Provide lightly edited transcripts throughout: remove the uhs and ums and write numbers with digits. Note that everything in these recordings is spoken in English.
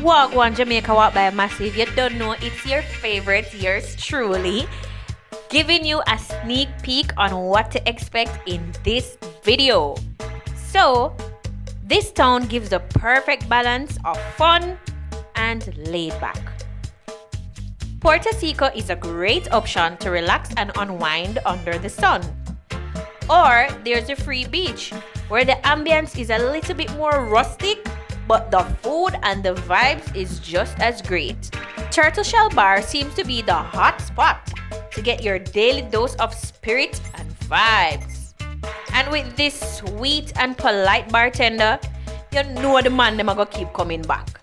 Wagwan Jamaica Walk by Massive. You don't know, it's your favorite, yours truly, giving you a sneak peek on what to expect in this video. So, this town gives the perfect balance of fun and laid back. Puerto Seco is a great option to relax and unwind under the sun. Or there's a free beach where the ambience is a little bit more rustic, but the food and the vibes is just as great. Turtle Shell Bar seems to be the hot spot to get your daily dose of spirit and vibes. And with this sweet and polite bartender, you know the man them are gonna keep coming back.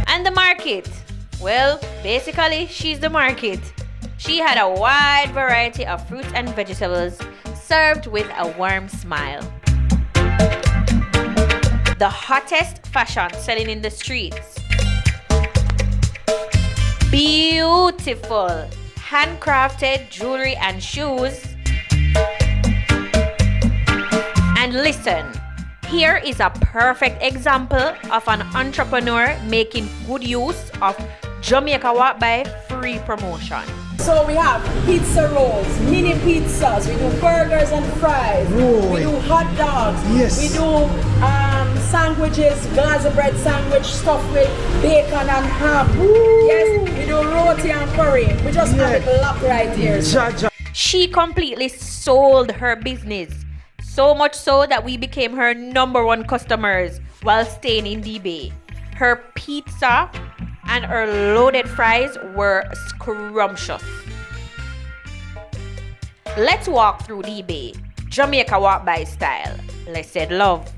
And the market, well, basically she's the market. She had a wide variety of fruits and vegetables served with a warm smile. The hottest fashion selling in the streets. Beautiful handcrafted jewelry and shoes. And listen, here is a perfect example of an entrepreneur making good use of Jamaica Walk by free promotion. So we have pizza rolls, mini pizzas, we do burgers and fries, we do hot dogs, we do sandwiches, Gaza bread sandwich stuffed with bacon and ham. Yes, we do roti and curry. We just have it locked right here. She completely sold her business, so much so that we became her #1 customers while staying in the Bay. Her pizza and her loaded fries were scrumptious. Let's walk through the Bay, Jamaica Walk by style. Let's say love.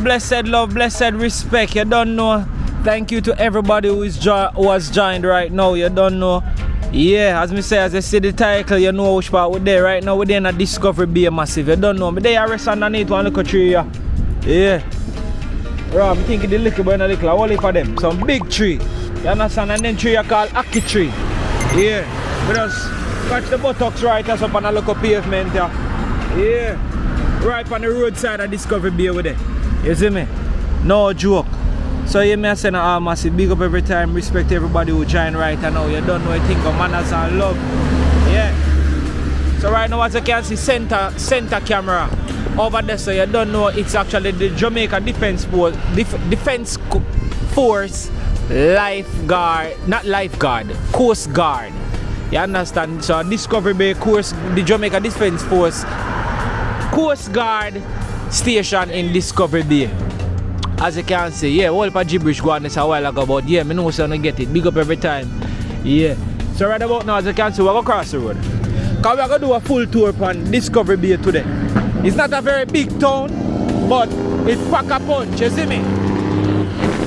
Blessed love, blessed respect. You don't know. Thank you to everybody who has joined right now. You don't know. Yeah, as me say, as I see the title, you know which part we're there right now. We're there in a Discovery Bay Massive. You don't know. Me there I rest underneath one little tree here. Yeah. Right, I'm thinking the little boy and a little. I want it for them. Some big tree. You understand? And then tree you call Aki tree. Yeah. We just catch the buttocks right us up on a local pavement here. Yeah. Right on the roadside of Discovery Bay with it. You see me? No joke. So you may say massive big up every time, respect everybody who join right now. You don't know anything of manners and love. Yeah. So right now as you can see center camera over there, so you don't know it's actually the Jamaica Defense Force lifeguard, not lifeguard, Coast Guard. You understand? So Discovery Bay Coast, the Jamaica Defense Force Coast Guard station in Discovery Bay. As you can see, yeah, all for gibberish go on this a while ago, but yeah, I know so I don't get it. Big up every time. Yeah. So right about now, as you can see, we're going to cross the road. Because we're going to do a full tour on Discovery Bay today. It's not a very big town, but it pack a punch, you see me?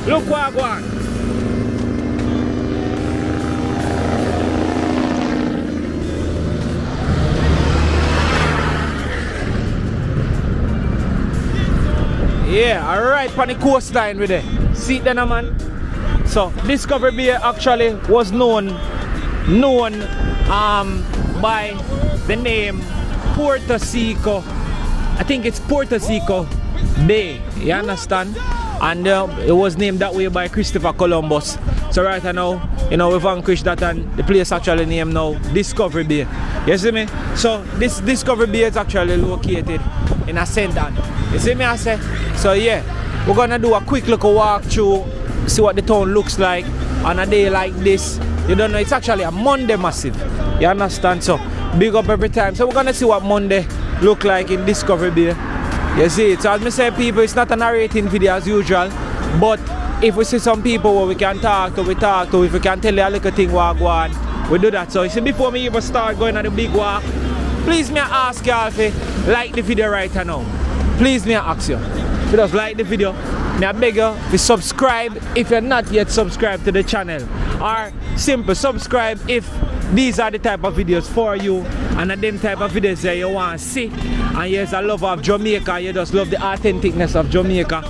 Look where I go on. Yeah, alright, on the coastline with it. See it then, man. So Discovery Bay actually was known by the name Puerto Seco. I think it's Puerto Seco Bay. You understand? And it was named that way by Christopher Columbus. So right now, you know, we vanquished that and the place actually named now Discovery Bay. You see me? So this Discovery Bay is actually located in a center. You see me I say? So yeah, we're gonna do a quick little walk through, see what the town looks like on a day like this. You don't know, it's actually a Monday Massive. You understand? So big up every time. So we're gonna see what Monday look like in Discovery Bay. You see it. So as me say, people, it's not a narrating video as usual, but if we see some people where we can talk to, we talk to. If we can tell you a little thing what go on, we do that. So you see, before me even start going on the big walk, please me I ask y'all to like the video right now. Please me I ask you. If you just like the video, me I beg you to subscribe if you're not yet subscribed to the channel. Or simple subscribe if these are the type of videos for you and them type of videos that you want to see. And yes, I love of Jamaica, you just love the authenticness of Jamaica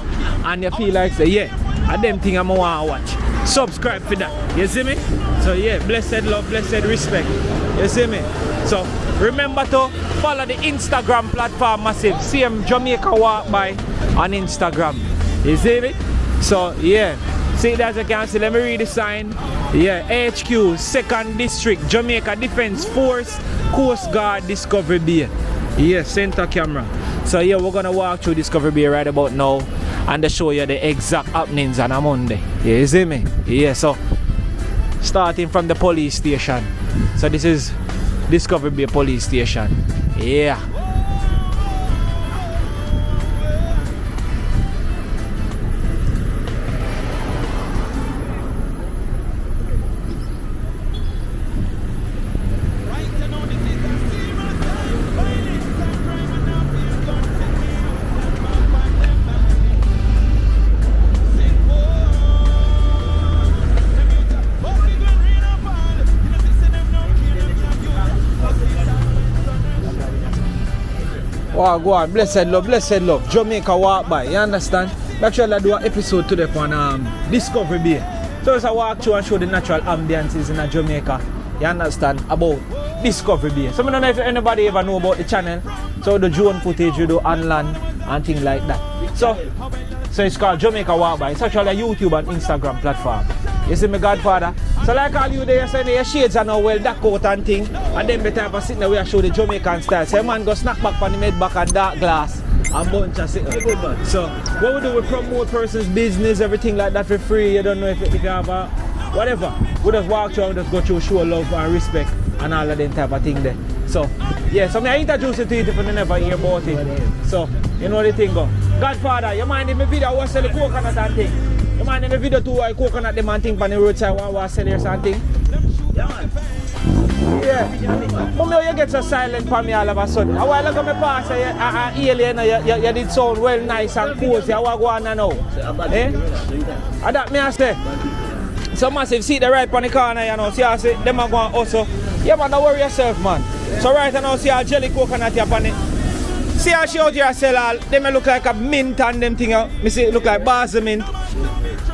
and you feel like say yeah, them thing I'm want to watch. Subscribe for that. You see me? So yeah, blessed love, blessed respect. You see me? So remember to follow the Instagram platform massive. Same Jamaica Walk By on Instagram. You see me? So yeah. See it as you can see, let me read the sign. Yeah, HQ, 2nd District, Jamaica Defense Force, Coast Guard, Discovery Bay. Yeah, center camera. So yeah, we're gonna walk through Discovery Bay right about now and to show you the exact happenings on a Monday. Yeah, you see me? Yeah, so starting from the police station. So this is Discovery Bay Police Station. Yeah. Oh, go on, blessed love, Jamaica Walk By, you understand? Actually, I do an episode today on Discovery Bay. So as I walk through and show the natural ambiances in Jamaica, you understand, about Discovery Bay. So I don't know if anybody ever know about the channel, so the drone footage you do on land and things like that. So it's called Jamaica Walk By. It's actually a YouTube and Instagram platform. You see my godfather? So like all you there, saying your shades are now well dark out and thing, and then the type of sitting there where I show the Jamaican style. So man go snack back on the mid back and dark glass and bunch of sitting. So what we do, we promote person's business, everything like that for free. You don't know if you have a whatever. We just walk through and just go through, show love and respect and all of them type of thing there. So yeah, so I introduce it to you if you never hear about it. So you know the thing go. Godfather, you mind in my video I was selling coconut and thing? You mind in the video too I coconut them and thing on the roadside while sell here something? Yeah man. Yeah. But you get so silent for me all of a sudden. A while ago me pass a alien you did sound well nice and cozy. I was going on now. Eh? And that me I say. So massive see the right on the corner, you know, see I say them are going also. Yeah man, don't worry yourself man. So right now see a jelly coconut here on it. See how she out here sell all, they may look like a mint and them thing, me see it look like bars of mint.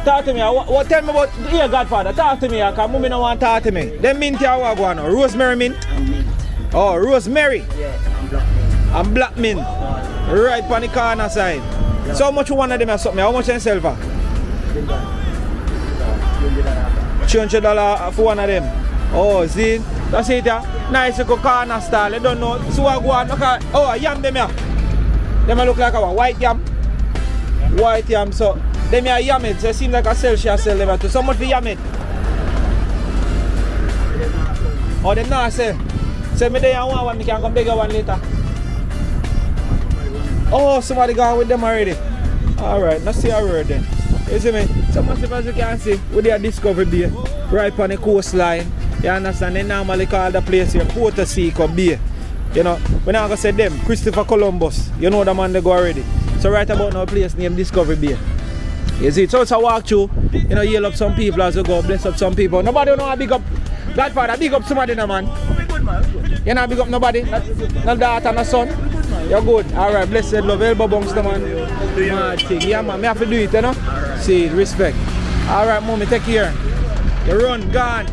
Talk to me, what tell me about, here Godfather, talk to me, because mommy don't want to talk to me. Them mint here what going on, rosemary mint? Mint. Oh, rosemary? Yeah, and black mint. Right on the corner side. Yeah. So how much one of them or something, how much they sell for? $200 for one of them. Oh, see, that's it yeah. Nice little corner style, you don't know. So I go on, look at, oh, yam them here. Them look like a white yam. White yam, so them here yam it, so it seems like a sell them too. So much for yam it. Oh, them not say. Say me there want one, me can come bigger one later. Oh, somebody gone with them already. Alright, let's see a word then. You see me? So much as you can see, with their Discovery Bay, right on the coastline. You understand? They normally call the place here Puerto Seco Bay. You know, we're not gonna say them, Christopher Columbus. You know the man they go already. So right about now, place named Discovery Bay. You see, so it's a walk through, you know, heal up some people as we go, bless up some people. Nobody know how big up, Godfather, big up somebody now man. You know big up nobody? Not daughter, not son? You're good. Alright, blessed love, elbow bunks the man. Mad thing. Yeah man, me have to do it, you know? See, respect. Alright, mommy, take care. You run, gone.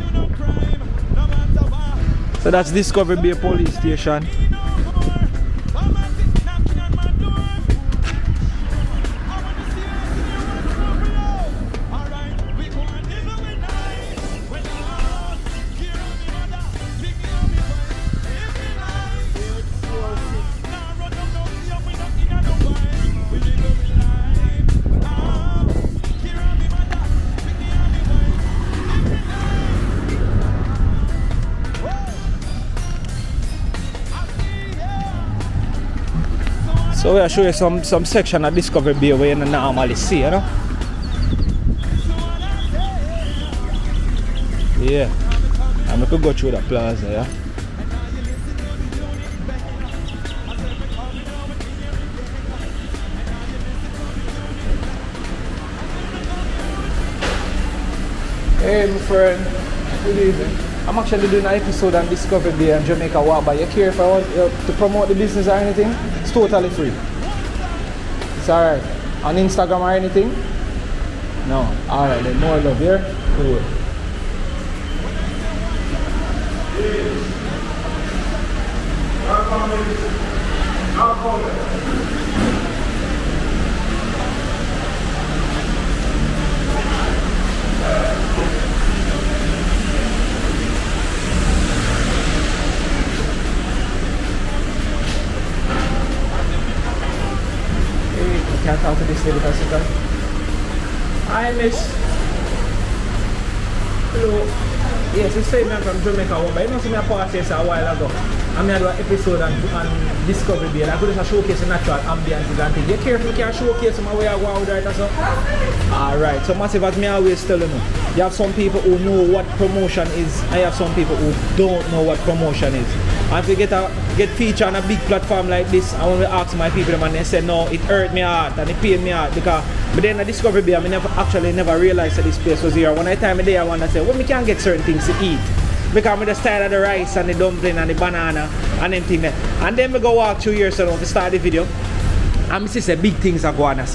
So that's Discovery Bay Police Station. So we'll show you some section of Discovery Bay where you don't normally see, you know? Yeah. And we could go through the plaza, yeah? Hey, my friend. Good evening. I'm actually doing an episode on Discovery Bay and Jamaica Walk By. You care if I want to promote the business or anything? It's totally free. It's alright. On Instagram or anything? No. Alright, then more love here. Cool. Can't talk to this lady for a second. Hi, miss. Hello. Yes, it's saying I'm from Jamaica, but you know, see me a pass here a while ago. I'm going to do an episode on Discovery Bay. I could just showcase the natural ambience and things. You careful, you can showcase my way I go out right or so? Alright, so massive as me always tell you, you have some people who know what promotion is. I have some people who don't know what promotion is. And if you get featured on a big platform like this, I want to ask my people and they say no, it hurt me heart and it pain me heart because but then I Discovery Bay, I never realized that this place was here. When I time of day I want to say, well, we can get certain things to eat. Because I'm just tired of the rice and the dumpling and the banana and them things there. And then we go walk 2 years ago to start the video. And I say big things are going on.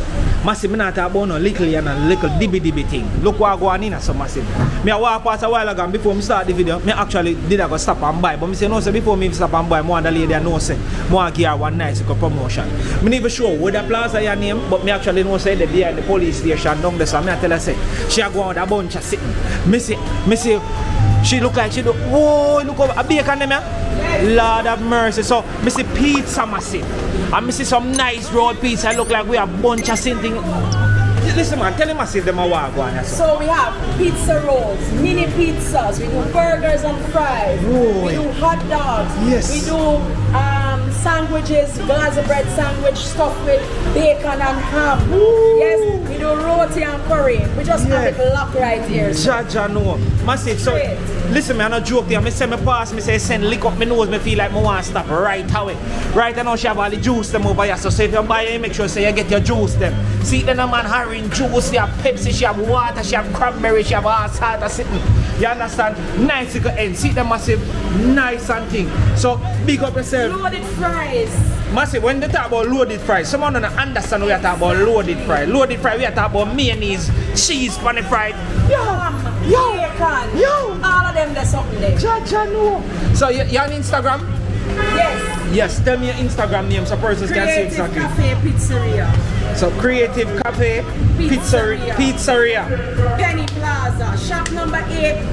Massive, I not talk about no little and a little dibby thing. Look what I'm going in so massive. I walk past a while ago and before I start the video, I actually did go stop and buy. But I say no, so before I stop and buy, I want the lady know say, I want to give her one nice promotion. I'm not even sure where the plaza your name, but I actually know say that they are the police station down there. So I tell her say, she go with a bunch of sitting. I say, she look like she do. Whoa, look over a bacon them here. Lord of mercy. So I see pizza massive. And I see some nice rolled pizza. Look like we have a bunch of something. Listen man, tell him massive them a walk on. So we have pizza rolls, mini pizzas, we do burgers and fries, we do hot dogs, we do sandwiches, Gaza bread sandwich stuffed with bacon and ham. Yes, we do roti and curry. We just have it locked right here. Jaja no. Massive. So listen me, I'm not joking. I say me pass, me say send lick up my nose, me feel like me want to stop right away. Right now she have all the juice them over here. So if you buy it, make sure say you get your juice them. See then a man orange juice, she have Pepsi, she have water, she have cranberry, she have all salt of sitting. You understand? Nice to go in. See the massive, nice and thing. So big up yourself. Loaded fries. Massive, when they talk about loaded fries, someone don't understand we are talking about loaded fries. Loaded fries, we are talking about mayonnaise, cheese, pan the fried. Bacon. All of them there's something there. Jaja no. So you're on Instagram? Yes. Yes, tell me your Instagram name so persons can see exactly. Creative Cafe Pizzeria. So Creative Cafe Pizzeria. Penny Plaza. Shop number 8,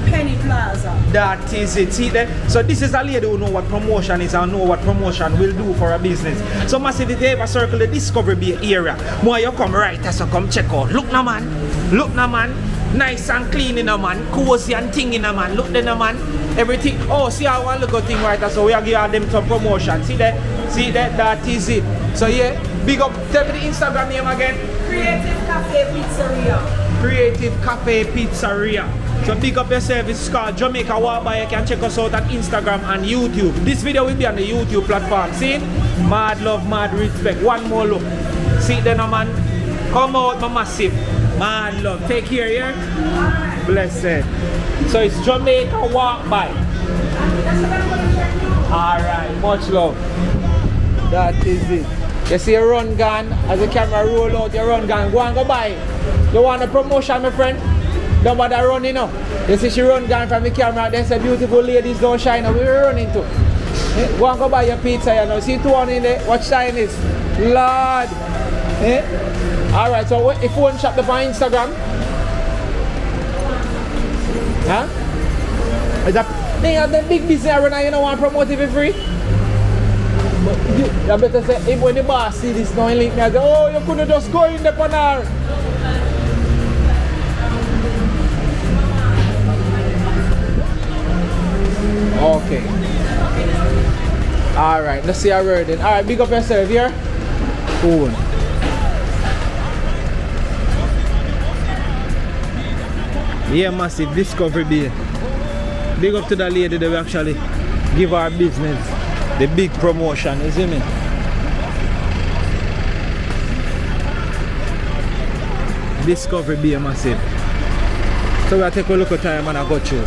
Penny Plaza. That is it. See there? So this is a lady who know what promotion is and know what promotion will do for a business. So massive if you ever circle the Discovery Bay area, more you come right so come check out. Look now man. Look now man. Nice and clean in a man, cozy and thing in a man. Look then a man, everything. Oh, see how one little thing right there. So we are giving them some promotion. See that? See that? That is it. So yeah, big up. Tell me the Instagram name again. Creative Cafe Pizzeria. Creative Cafe Pizzeria. So big up yourself. It's called Jamaica Walk By. You can check us out on Instagram and YouTube. This video will be on the YouTube platform. See? Mad love, mad respect. One more look. See then a man. Come out, my massive. Man, love. Take care, yeah? Blessed. So it's Jamaica Walk By. Alright, much love. That is it. You see a run gun, as the camera roll out, your run gun. Go and go by. You want a promotion, my friend? Don't bother running up. You see she run gun from the camera, then say beautiful ladies don't shine. Where we running to? Go and go buy your pizza, you know. See 2 on in there. What time is? Lord. Alright, so if you want to shop the on Instagram, huh? Is that they have the big business around and you don't want to promote it for free? But you better say, if when the boss see this now and link me, I say, oh, you couldn't just go in the panel. Okay. Alright, let's see our word then. Alright, big up yourself here. Cool. Yeah, massive Discovery Bay. Big up to the lady that we actually give our business the big promotion, you see me? Discovery be a massive. So we'll take a look at time and I got you.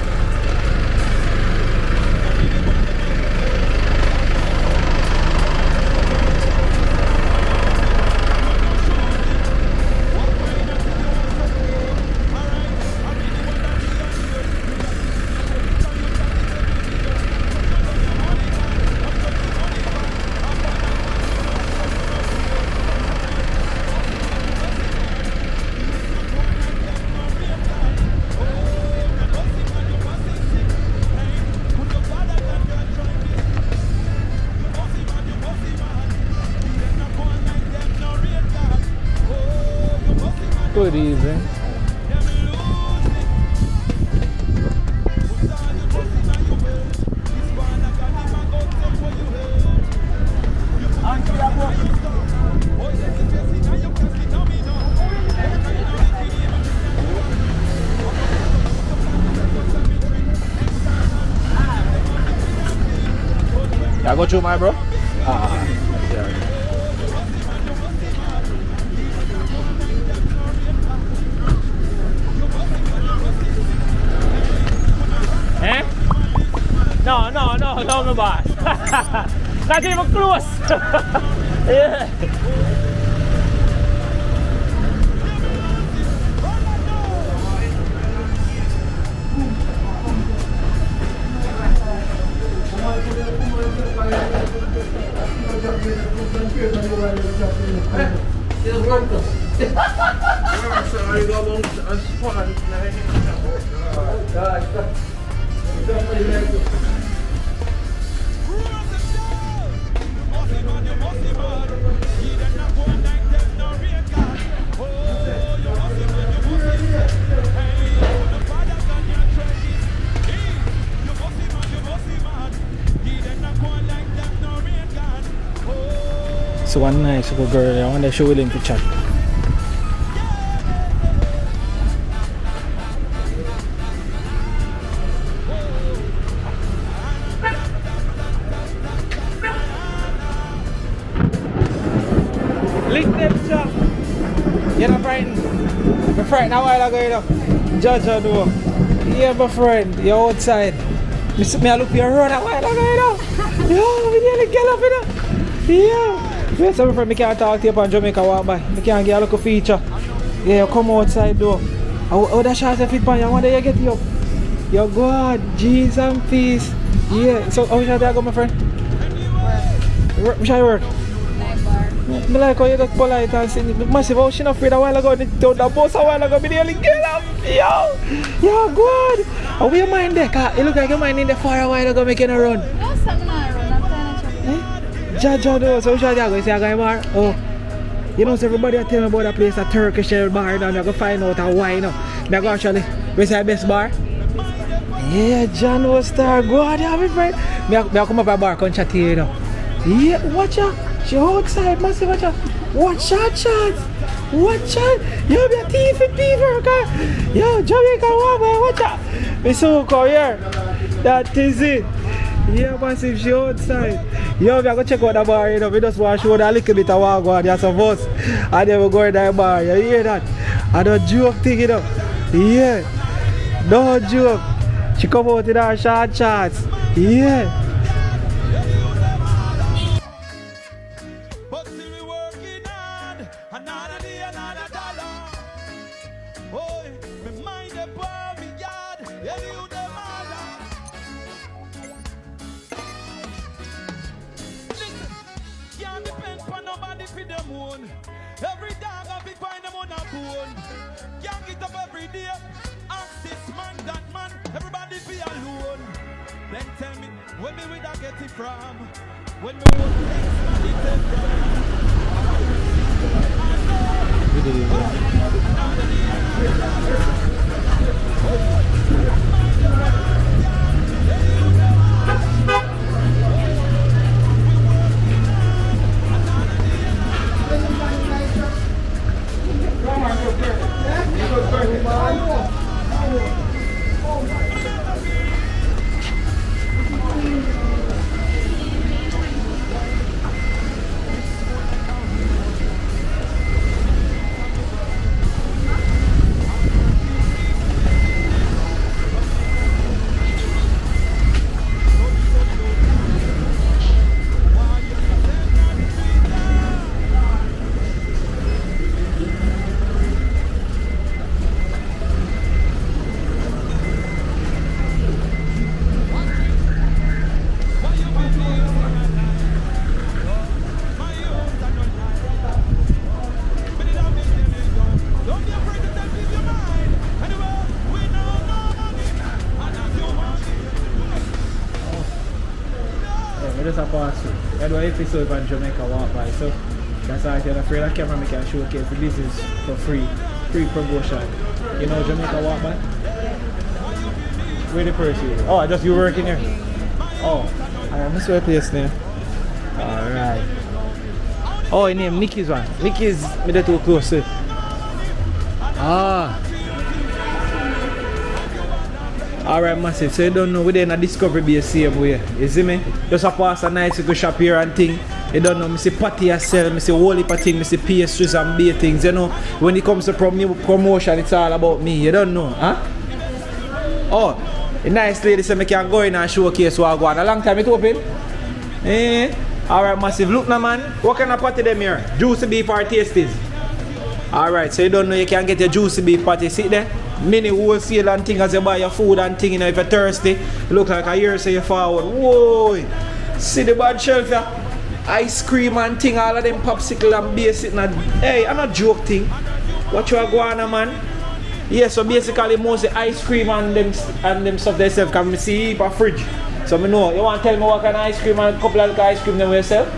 Good evening. I got you, my bro. Eh? No, my boss. Not even close. Yeah. So one nice little girl, I wonder if she willing to chat. Lick them, Jack. You're not frightened. I'm frightened a while ago, you know. Judge, I know. Yeah, my friend, you're outside. I look for you run a while ago, you know. Yo, we nearly get up, you know. Yeah. Wait, so my friend, I can't talk to you on Jamaica walk by. I can't get a look feature. Yeah, you come outside though. How that shot fit pan you? When do you get you up? You're good. Jeez and peace. Yeah. So how should I go, my friend? Work. How should I work? I like how you just polite and say, massive, how she not afraid a while ago, they told the boss a while ago, but nearly get up. Yo, good. How will you mind there? Cause it look like you mind in the fire a while ago making a run. No, I'm not run. I'm trying to check. Judge, so should I go? Say I go bar? Oh, you know, so everybody tell me about a place, a Turkish bar, and I go find out why, you know. I go actually, where's the best bar? Yeah, John was star. Go out there, my friend. I come up a bar, come chat to you, you know. Yeah, watch out. She outside, massive, watch out. Watch out, shots. Watch out. Yo, be a thief and beaver, okay? Yo, Jamaica, watch out. Me so come here. That is it. Yeah, massive, she outside. Yo, we are going to check out the bar, you know. We just want to show a little bit of what going on. There's some bus. And then we go in that bar. You hear that? I don't joke thing, you know. Yeah. No joke. She come out in her short shots. Yeah. Every dog have to find them on a bone. Can't get up every day. Ask this man, that man. Everybody be alone. Then tell me where me would I get it from? When me want I just have pass through. I do an episode on Jamaica walk by, so that's why I said afraid of camera, I can showcase the business for free promotion. You know Jamaica walk by? Where the person is? Oh, just you working here? Oh, alright, this way place there. Alright. Oh, your name Nicky's one. Nicky's me there too close. Ah. Alright, massive. So you don't know we're in a discovery base same way. You see me? Just a pass a nice little shop here and thing. You don't know, me see patty as sell, me see whole heap of things, me see pastries and beer things, you know. When it comes to promotion, it's all about me, you don't know, huh? Oh, a nice lady said me can go in and showcase what I go on. A long time it open? Eh? Alright, massive. Look now, man. What kind of patty them here? Juicy beef or tasties? Alright, so you don't know you can get your juicy beef patty. See there? Many wholesale and thing as you buy your food and thing, you know, if you're thirsty, you look like a year so you forward. Whoa! See the bad shelf here? Ice cream and thing, all of them popsicle and beer sitting at, hey, I'm not joke thing. What you are going on, man? Yeah, so basically most the ice cream and them stuff themselves can see a fridge. So I know, you want to tell me what kind of ice cream and a couple of ice cream them yourself?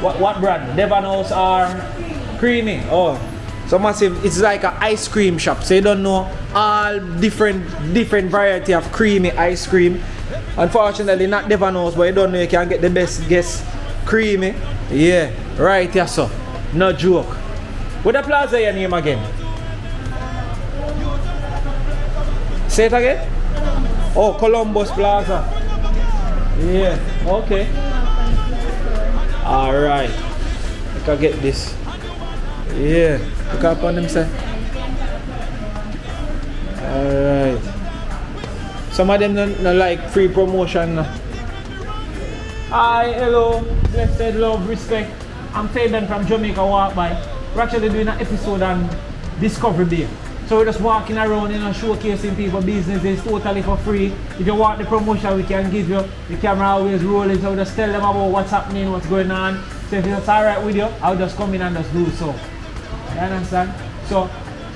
What brand? Devanos or Creamy? Oh. So massive, it's like an ice cream shop. So you don't know all different variety of creamy ice cream. Unfortunately, not Devanos, but you don't know you can get the best guess creamy. Yeah, right, yeah, so. No joke. What the plaza your name again? Say it again? Oh, Columbus Plaza. Yeah, okay. Alright. I can get this. Yeah, look up on them, sir. Alright. Some of them don't like free promotion. Hi, hello, blessed love, respect. I'm Fabian from Jamaica Walk By. We're actually doing an episode on Discovery Day. So we're just walking around, you know, showcasing people businesses totally for free. If you want the promotion, we can give you. The camera always rolling, so we just tell them about what's happening, what's going on. So if it's alright with you, I'll just come in and just do so. You understand? So,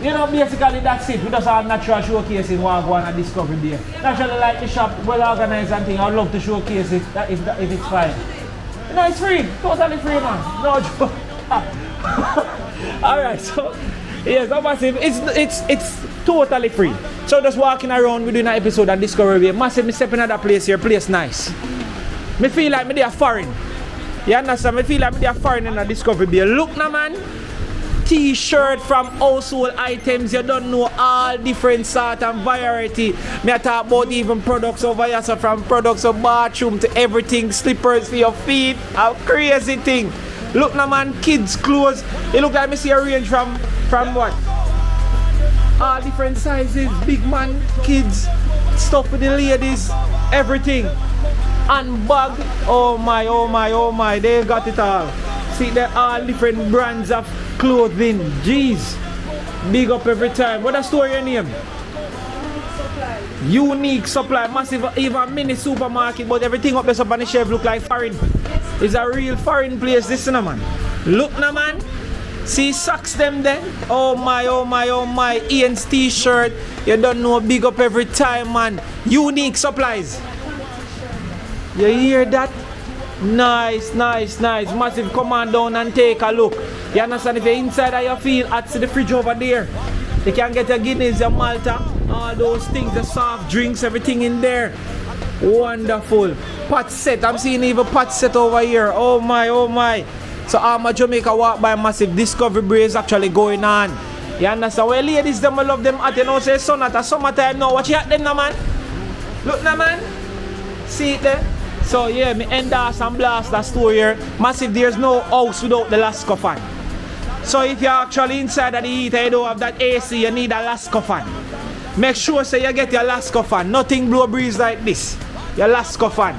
you know, basically that's it. We just have natural showcasing what I want at Discovery Day. Naturally, like the shop, well organized and thing, I'd love to showcase it if it's fine. You know, it's free. Totally free, man. No joke. Alright, so yes, massive. It's totally free. So just walking around, we're doing an episode on Discovery Day. Massive, me stepping at that place here, place nice. Me feel like me they are foreign. You understand? Me feel like me they are foreign in a Discovery Bay. Look now, man. T-shirt from household items, you don't know all different sort and variety. Me I talk about even products over here, so from products of bathroom to everything, slippers for your feet, a crazy thing. Look now, man, kids clothes. It look like me see a range from what? All different sizes, big man, kids, stuff for the ladies, everything. And bag, oh my, they got it all. See, there are all different brands of clothing. Jeez, big up every time. What a store your name? Unique Supply. Massive, even mini supermarket, but everything up there up on the shelf look like foreign. It's a real foreign place, this now, man. Look now, man. See socks them there. Oh my. Ian's t-shirt. You don't know, big up every time, man. Unique Supplies. You hear that? Nice. Massive, come on down and take a look. You understand? If you're inside of your field, at the fridge over there, you can get your Guinness, your Malta, all those things, the soft drinks, everything in there. Wonderful. Pot set. I'm seeing even pot set over here. Oh my. So my Jamaica Walk By massive Discovery Day is actually going on. You understand? Well, ladies, them I love them at, you know, say sun at a summertime now. Watch you at them now, man. Look now, man. See it there? So yeah, me endorse and blast that store here. Massive, there's no house without the Lasco fan. So if you're actually inside of the heater, you don't have that AC, you need a Lasco fan. Make sure say you get your Lasco fan. Nothing blow breeze like this. Your Lasco fan.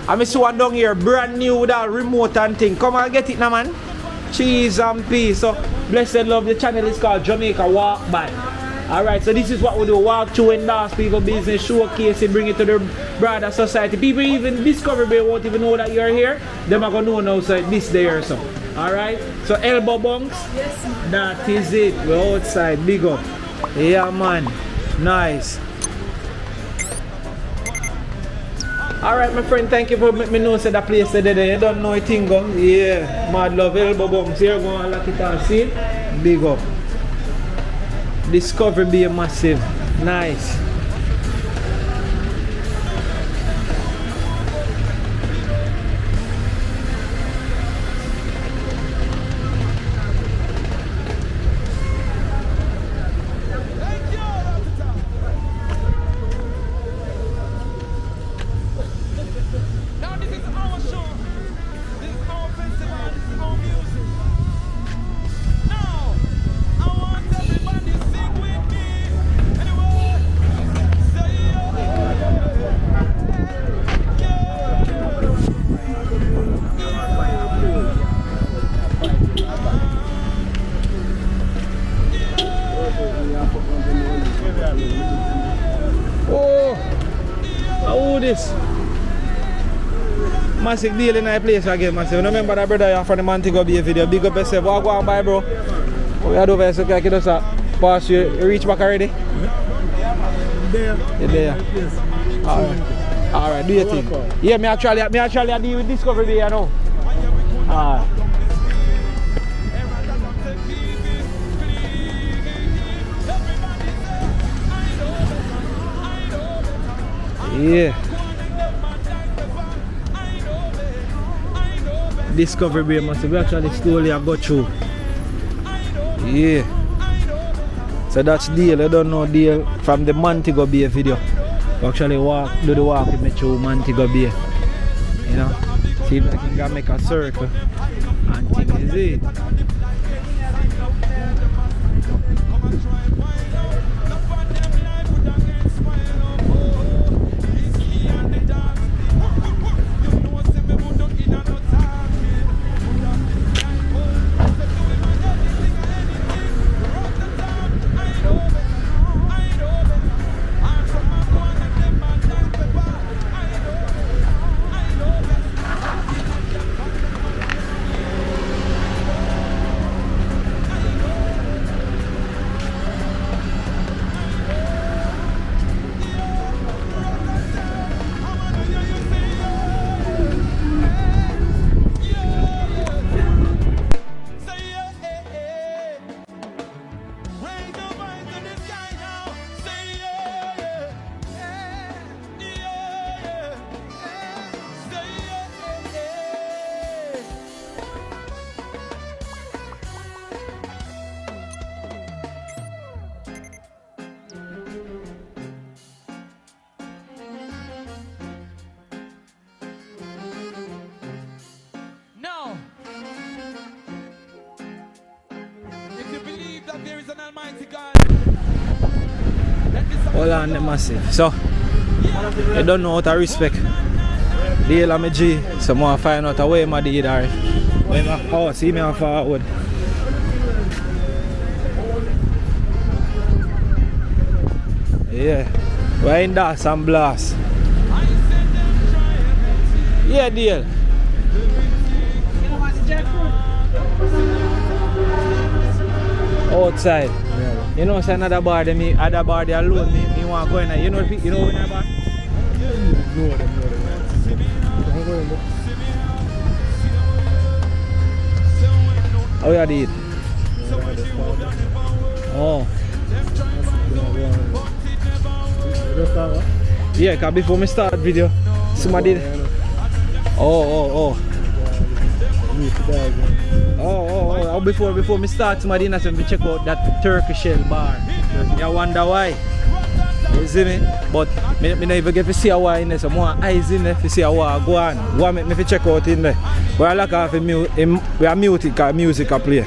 And me see one down here, brand new with a remote and thing. Come and get it now, man. Cheese and peas. So blessed love, the channel is called Jamaica Walk By. Alright, so this is what we do. Walk through, endorse people business, showcase it, bring it to the broader society. People even Discovery Day won't even know that you're here. Them are gonna know now, so this day or so. Alright, so elbow bunks. Yes. That is it. We're outside. Big up. Yeah, man. Nice. Alright, my friend, thank you for letting me know say that place there. You don't know a thing, go. Yeah, mad love, elbow bumps. Here, go and lock it on. See? Big up. Discovery be massive. Nice. Now this is our show. This is our festival. This is our music. Now, I want everybody to sing with me. Anyway, say yeah, Oh, how this? Massive deal in that place again, massive. You remember that brother you from the Montego Bay video? Big up yourself. What go on by, bro? We are over here, so can you just pass you reach back already? There. You're there. Yes. Alright, do your thing. Yeah, me actually I deal with Discovery Bay, you know. Alright. Yeah. Discovery Bay massive. We actually slowly have got through. Yeah. So that's deal. I don't know deal from the Montego Bay video. We actually do the walk with me through Montego Bay. You know? See if I can make a circle. And thing is it. Now, if you believe that there is an Almighty God, let this Hold on, the massive. So, you don't know how to respect. Deal on my G. So, I find out where my deed are. Oh, see me on forward. Yeah. We're in that some blast. Yeah, deal. Outside. Yeah. You know, it's another bar, other bar they alone. Me want to go in there. You know when that bar? No, them. How you did? Oh. Yeah, because before me start video, somebody did. Oh. Before me start, somebody in me check out that turkey shell bar. You wonder why? You see me? But me not even get to see why in there. So more eyes in there to see how go on. What make me check out in there? But I like off we are muted because music a play.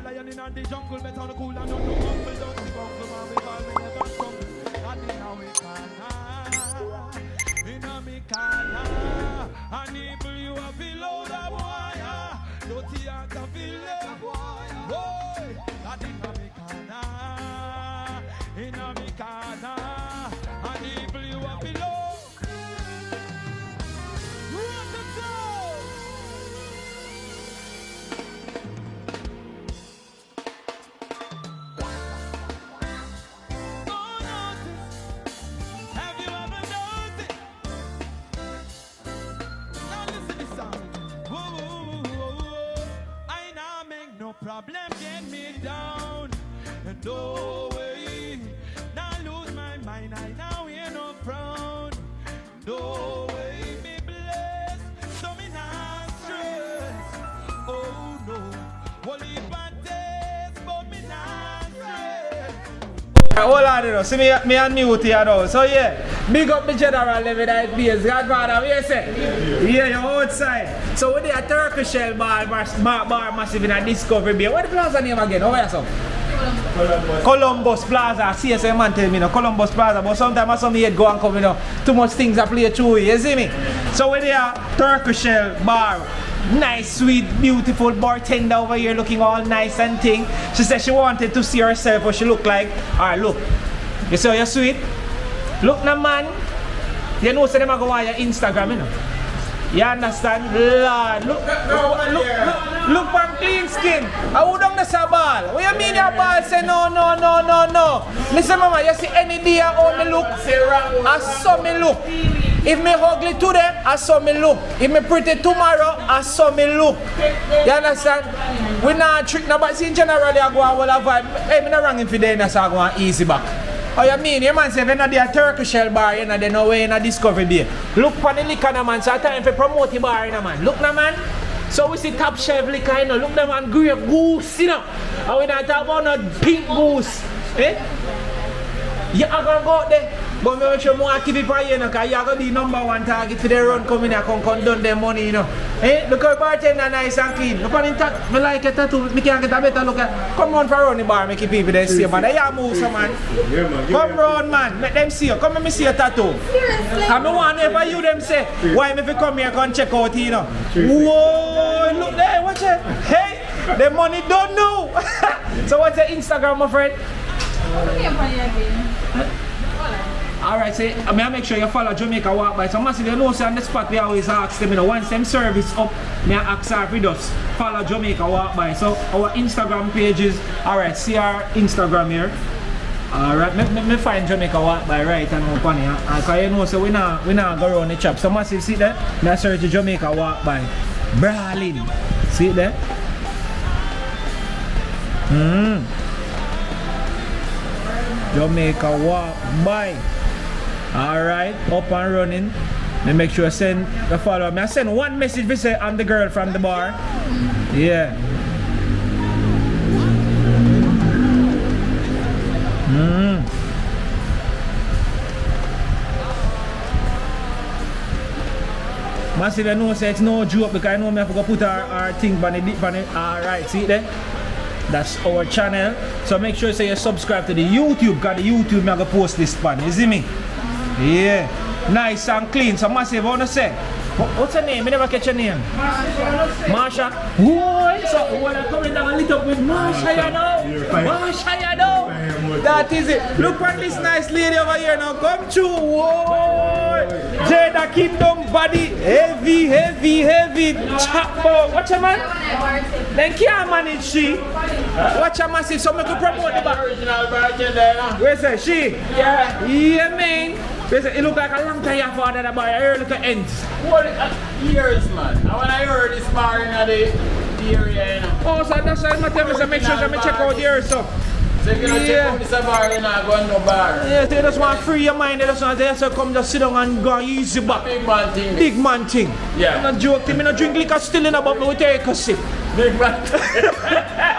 Lion in the jungle, better on the cool and don't no humble, don't see bungle, man, we never stumble. And in a we can, in a me can. heart of love. Boy, that in a me corner, and evil you are below. Run the town. Oh, notice. Have you ever noticed? Now listen to this song. Whoa, whoa, whoa, whoa. I now make no problem get me down. And no way. Now lose my mind. I now hear no frown. No way me blessed. So me not stress. Oh no. Only bad days, but me not stress. Hold on, you know. See me unmute here now. So yeah, big up the general living at base. Godfather, what you say? Yeah, you're outside. So we did a Turkish shell bar massive in a Discovery Bay. What the plaza name again? Over here, son? Columbus Plaza. See, so man tell me, no, Columbus Plaza. But sometimes I saw me head go and come, you know. Too much things I play through, you see me? So we did a Turkish shell bar. Nice, sweet, beautiful bartender over here looking all nice and thing. She said she wanted to see herself what she look like. Alright, look. You see how you're sweet? Look now, man. You know, so them go on your Instagram, you know. You understand? Lord, look from clean skin. I would on the sabal. What you mean your ball say no. Listen, mama, you see any day how me look? I saw me look. If me ugly today, I saw me look. If me pretty tomorrow, I saw me look. You understand? We not trick nobody. See, in general, I go and will vibe. Hey, me not wrong if you there, so I go and easy back. Oh, you mean? You man say, if you're not a Turkish shell bar, you're not no way in a Discovery Bay. Look for the liquor, no, man. So it's time to promote the bar, no, man. Look, no, man. So we see top shelf liquor, you know. Look, no, man. Grape goose, you know. And we not talk about no pink goose. Eh? You are going to go out there. But make sure more keep it for you, because you're going to be number one target for the run coming here and condone their money, you know. Eh? Look how bartender nice and clean. Look on him, I like a tattoo, I can't get a better look at. Come on for run the bar, make you people there see you, man. They are move, so man. Come round, man. Make them see you. Come let me see your tattoo. And I want if you them say, why if you come here and check out, you know. Whoa, look there, watch it. Hey, the money don't know. So what's your Instagram, my friend? Alright, so I make sure you follow Jamaica Walk By. So massive, you know, so on the spot we always ask them, you know, once them service up, me ask her if we just follow Jamaica Walk By. So our Instagram page is, alright, see our Instagram here. Alright, me find Jamaica Walk By right and up on here. Because you know, so we not go around the chop. So massive, see that? Me search Jamaica Walk By. Brawling. See it there? Jamaica Walk By. Alright, up and running. Then make sure I send the follower. I send one message we say I'm the girl from the bar. Yeah. Massive, I know say it's no joke because I know me have to put our thing on it. Alright, see it there? That's our channel. So make sure you subscribe to the YouTube, because the YouTube me I go post this pan. You see me? Yeah. Nice and clean. So massive, I want to say. What's her name? I never catch her name. Marsha. Whoa! So when I come in down and lit up with Marsha, you know. Marsha, you know. That is it. Look at this nice lady over here now. Come through. Whoa! Jada Kingdom body. Heavy. Chop. Watch her, man. Then can't manage she. Watch her massive. So make you promote the bar. Original bartender. Where's her? She? Yeah. Yeah, man. It look like a long time you father the bar. I heard look at ends. What? Years, man. And when I heard this bar in the area, you know. Oh, so that's why I'm telling you, so make sure you check out here, so. So if you don't check out this bar, you're not going to no bar. Yeah, they just want to free your mind. They just want to come just sit down and go and use your back. Big man thing. Big man thing. Yeah. I'm not joking. I don't drink liquor still in about me. We take a sip. Big man.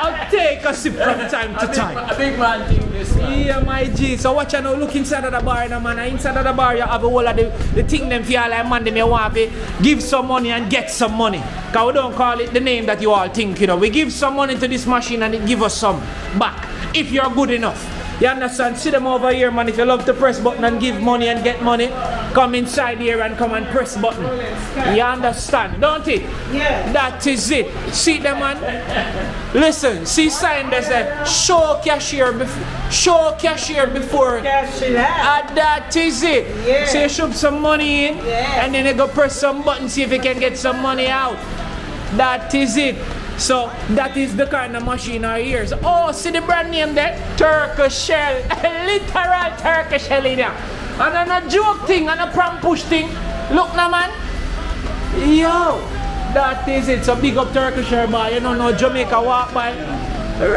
I'll take a sip from time to time. A big man thing this, man. Yeah, my G. So watch you now, look inside of the bar, now, man. And inside of the bar, you have a whole of the thing them feel like man, them you want to give some money and get some money. Because we don't call it the name that you all think, you know. We give some money to this machine and it give us some back. If you're good enough. You understand? See them over here, man. If you love to press button and give money and get money, come inside here and come and press button. You understand, don't it? Yeah. That is it. See them, man? Listen, see sign that says show cashier before. Cash it out. That is it. Yeah. So you shove some money in, Yeah. and then you go press some button, see if you can get some money out. That is it. So that is the kind of machine our ears. Oh, see the brand name there? Turkish shell. Literal Turkish shell in there. And then a joke thing and a pram push thing. Look now, man. Yo, that is it. So big up Turkish shell bar. You don't know Jamaica walk by.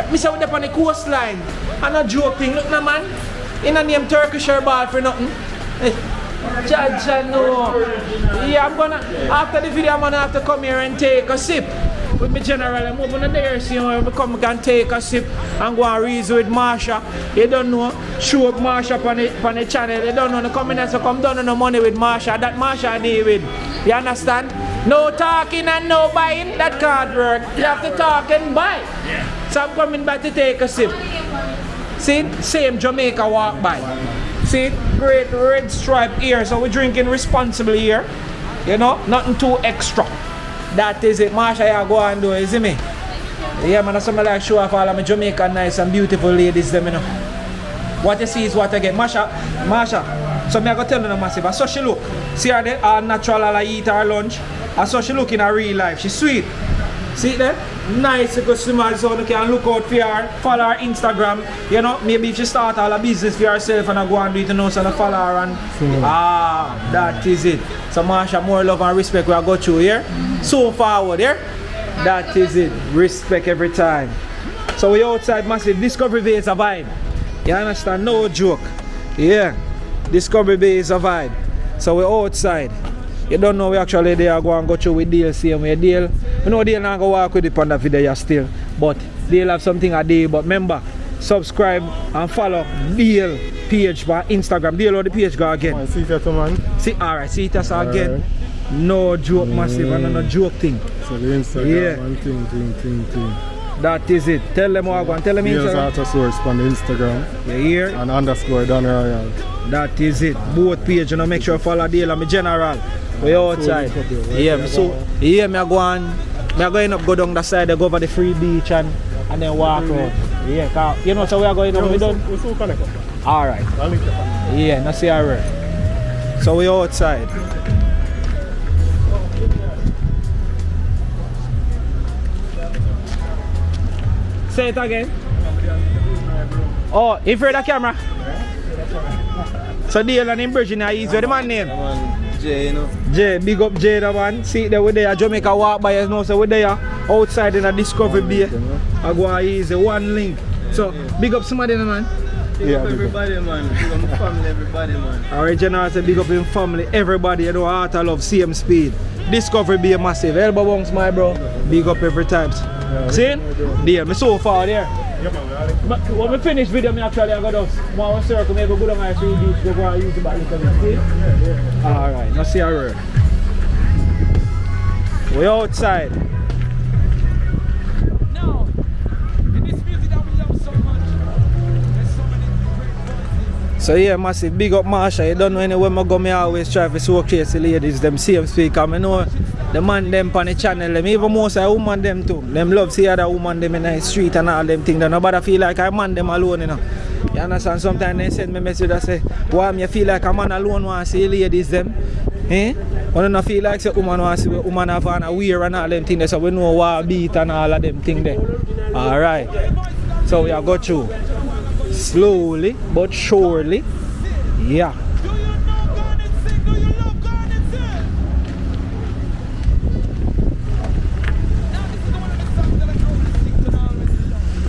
Me say with up on the coastline. And a joke thing. Look now, man. In a name Turkish shell bar for nothing. Jaja, no. Yeah, I'm gonna, after the video, I'm gonna have to come here and take a sip. With my general, I'm moving there, so you know, come can take a sip and go and reason with Marsha. You don't know, show up Marsha on the channel. You don't know, come in and so come down on the money with Marsha. That Marsha deal with. You understand? No talking and no buying, that can't work. You have to talk and buy. So I'm coming back to take a sip. See, same Jamaica walk by. See, great red stripe here, so we're drinking responsibly here. You know, nothing too extra. That is it. Marsha, you go and do it, you see me? Yeah, man, that's something like show off all of my Jamaican nice and beautiful ladies, them, you know. What you see is what you get. Marsha, so me I go tell you no massive. I saw she look. See her there, all natural, all I eat her lunch. I saw she look in her real life. She's sweet. See there? Nice customer, so you can look out for her, follow her Instagram. You know, maybe if she start all a business for herself and I go and do it, you know, so I follow her and that is it. So Marsha, more love and respect we go through here. So forward here. That is it. Respect every time. So we outside massive. Discovery Bay is a vibe. You understand? No joke. Yeah. Discovery Bay is a vibe. So we outside. You don't know we actually there go and go through with Dale, same way Dale. You know Dale not go walk with it on the video still. But Dale have something a day. But remember, subscribe and follow Dale page by Instagram. Dale or the page go again. See that man? See, alright, see it as again. No joke massive and no joke thing. So the Instagram and thing. That is it. Tell them what I want. Tell them Dale's Instagram. Auto Source on the Instagram. You hear? And underscore Don Royal. That is it. Both page, you know, make sure you follow Dale and me general. We outside. Yeah, so yeah, me go going up, go down the side, go over the free beach and then walk out. Yeah, you know, so we are going up. We done. Alright. Yeah, now see her. So we outside. Say it again. Oh, you heard the camera? So Dale and him Virgin are easy. What the man name? Jay, you know. Jay, big up Jay, the man. See there we there, Jamaica walk by us now, so we there outside in a Discovery Bay. I go easy, one link. So big up somebody, man. Big up everybody, man. Big up my family, everybody, man. Alright, General say big up in family, everybody, you know, heart I love, same speed. Discovery Bay massive. Elbow bunks, my bro. Big up every time. See? There, me so far there. But when we finish video, me actually I go down one circle, maybe go down my free beach, go and use the bike. See? Alright, now see our road. We outside. Now, in this music that we love so much, there's so many great voices. So yeah, massive big up Marsha. You don't know anywhere I go, me always try to showcase the ladies, them same speaker. I know the man them on the channel, them even most of the woman them too. Them love see other woman them in the street and all them things. Nobody feel like I man them alone, you know. You understand? Sometimes they send me message that say, why me feel like a man alone want to see ladies them? Eh? I don't feel like say woman want to see woman have on a wear and all them things. So we know what beat and all of them things there. Alright. So we are go through. Slowly but surely. Yeah.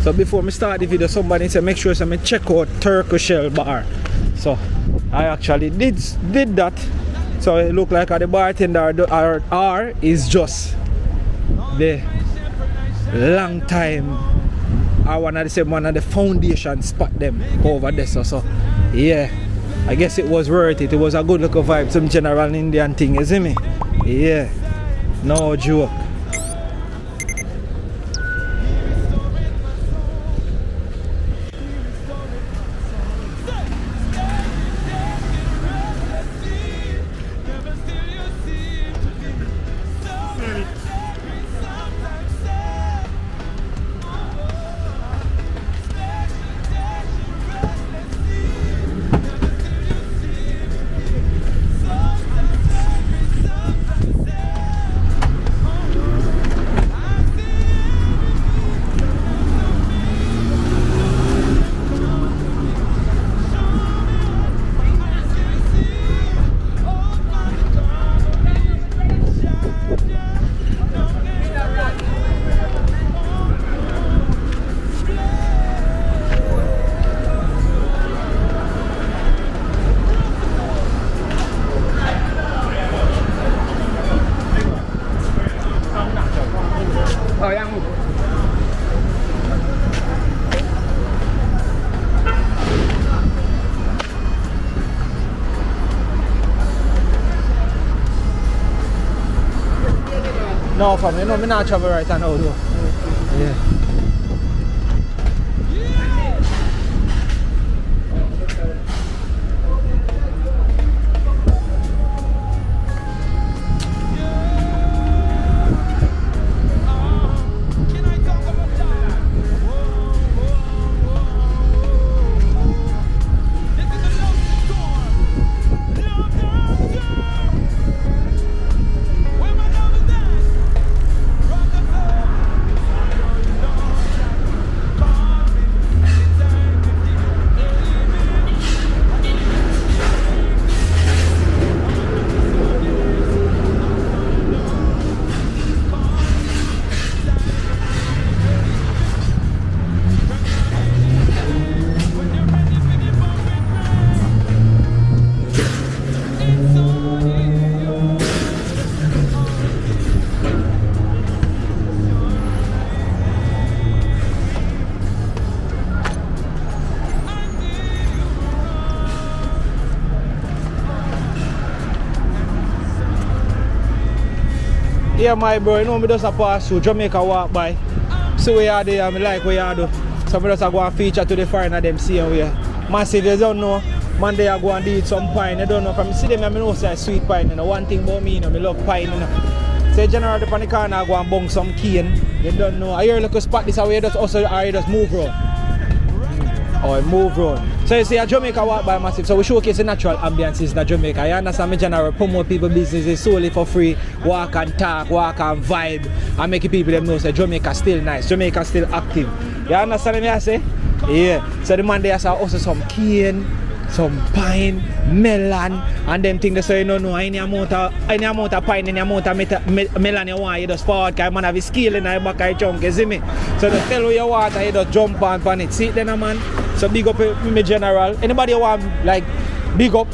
So before me start the video, somebody said make sure I check out Turkish Shell bar. So I actually did that. So it look like the bartender R is just the long time. I wanna say one of the foundation spot them over there. So yeah, I guess it was worth it. It was a good look of vibe, some general Indian thing, you see me? Yeah, no joke. No, fam, you know me not travel right now though. Yeah. Yeah, my bro, you know me just a pass through Jamaica walk by. See where you are there, I like where you do. So I just go and feature to the foreigner them seeing where. Massive, you don't know. Monday I go and eat some pine. You don't know from see them I know say sweet pine. You know. One thing about me, you know, I love pine. You know. Say general up on the corner I go and bung some cane. You don't know. I hear look a spot this way just also or you just move round. Or move round. So you see a Jamaica walk by massive. So we showcase the natural ambiances in Jamaica. You understand me general promote people businesses solely for free. Walk and talk, walk and vibe. And make people them know say Jamaica still nice. Jamaica still active. You understand me I say? Yeah. So the man there saw also some cane, some pine, melon, and them things they say you don't know any amount of pine, any amount of melon you want, you just forward because man have a skill in the back of your chunk, you see me? So they tell you want and you just jump on it. See it then man? So big up me general. Anybody want like big up,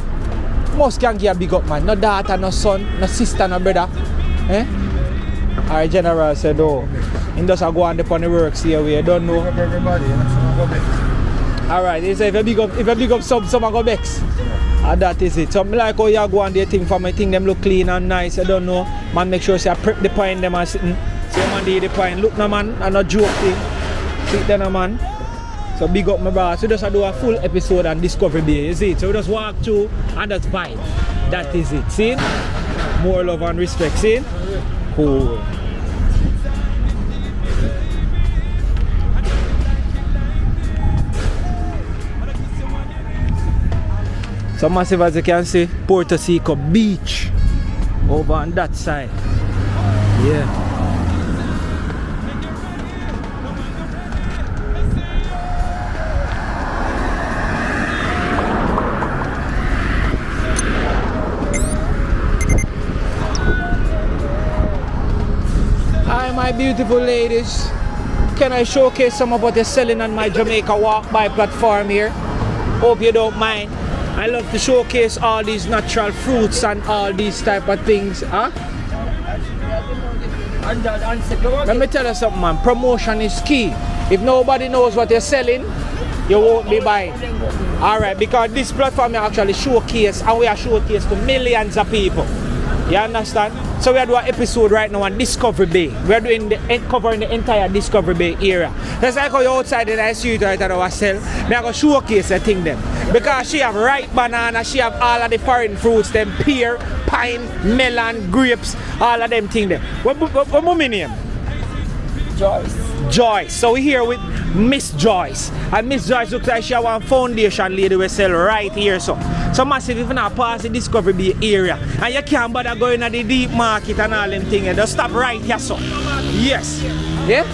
most can give a big up man. No daughter, no son, no sister, no brother. Eh? Alright general said no. He just go on the works here we don't know. Everybody, Alright, he said if you big up some go vex. And that is it. So I like how you go on the thing for my thing them look clean and nice, I don't know. Man make sure say I prep the pine them and sitting. So man do the pine. Look no man and no joke thing. See then no man. So big up my brother. So just do a full episode on Discovery Bay, you see it? So we just walk through and just vibe. That is it. See? More love and respect, see? Cool. So massive as you can see, Puerto Seco beach over on that side. Yeah. Hi my beautiful ladies. Can I showcase some of what you're selling on my Jamaica walk by platform here? Hope you don't mind. I love to showcase all these natural fruits and all these type of things. Huh? Let me tell you something man, promotion is key. If nobody knows what you're selling, you won't be buying. Alright, because this platform is actually showcase and we are showcase to millions of people. You understand? So we are doing an episode right now on Discovery Bay. We are covering the entire Discovery Bay area. That's like how you're outside and I see it right at ourselves. We are going to showcase the thing them. Because she have ripe banana, she have all of the foreign fruits, them pear, pine, melon, grapes, all of them thing them. What mommy name? Joyce. So we're here with Miss Joyce. And Miss Joyce looks like she have one foundation lady we sell right here. So massive if you not pass the Discovery Bay area and you can't bother going to the deep market and all them things, just stop right here so. Yes. Yeah?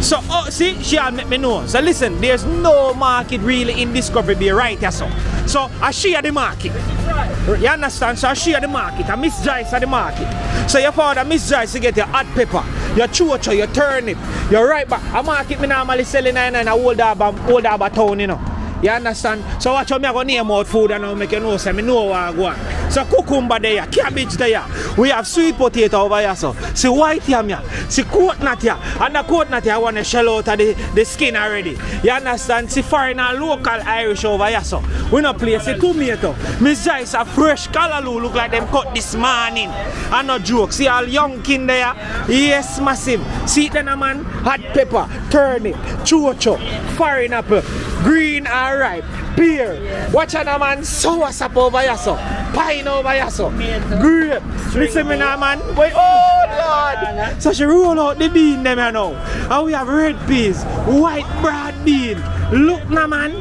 So see, she'll make me know. So listen, there's no market really in Discovery Bay right here so. So I share the market. You understand? So I share the market. And Miss Joyce at the market. So you found Miss Joyce to get your hot pepper, your chocho, your turnip, your right back. A market me normally selling in a old Harbour town, you know. You understand? So watch how me I go name out food and I'll make you know so I know what I go on. So cucumber there, cabbage there. We have sweet potato over here, so. See white yam here. See coconut here. And the coconut here, I want to shell out of the skin already. You understand? See foreign and local Irish over here, so. We not play. See tomato. Miss Joyce a fresh callaloo look like them cut this morning. And no joke. See all young kin there. Yes, massive. See then a man, hot pepper, turnip, chocho, foreign apple, green and ripe, pear. Watch out, man, sour sap over here, so. Pine over here, so. Grape. Listen me now, man. Wait, oh Lord. So she roll out the bean them here now. And we have red peas, white broad bean. Look now, man.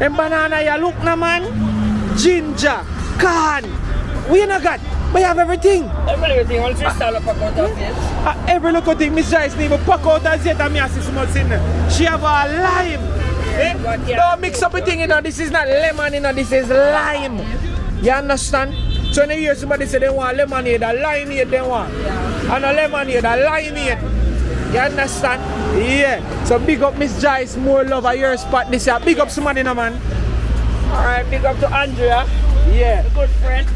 And banana here, look now, man. Ginger, corn. We not got. But you have everything. Everything, once you start up a cut of it. Every little thing, Miss Joyce need to pack out as yet and me assist small in there. She have a lime. Don't mix up a thing, you know. This is not lemon, you know. This is lime. You understand? So when you hear somebody say they want lemonade, a limeade they want. And a lemonade, a limeade. You understand? Yeah. So big up Miss Joyce, more love at your spot this year. Big up somebody now, man. Alright, big up to Andrea. Yeah. A good friend.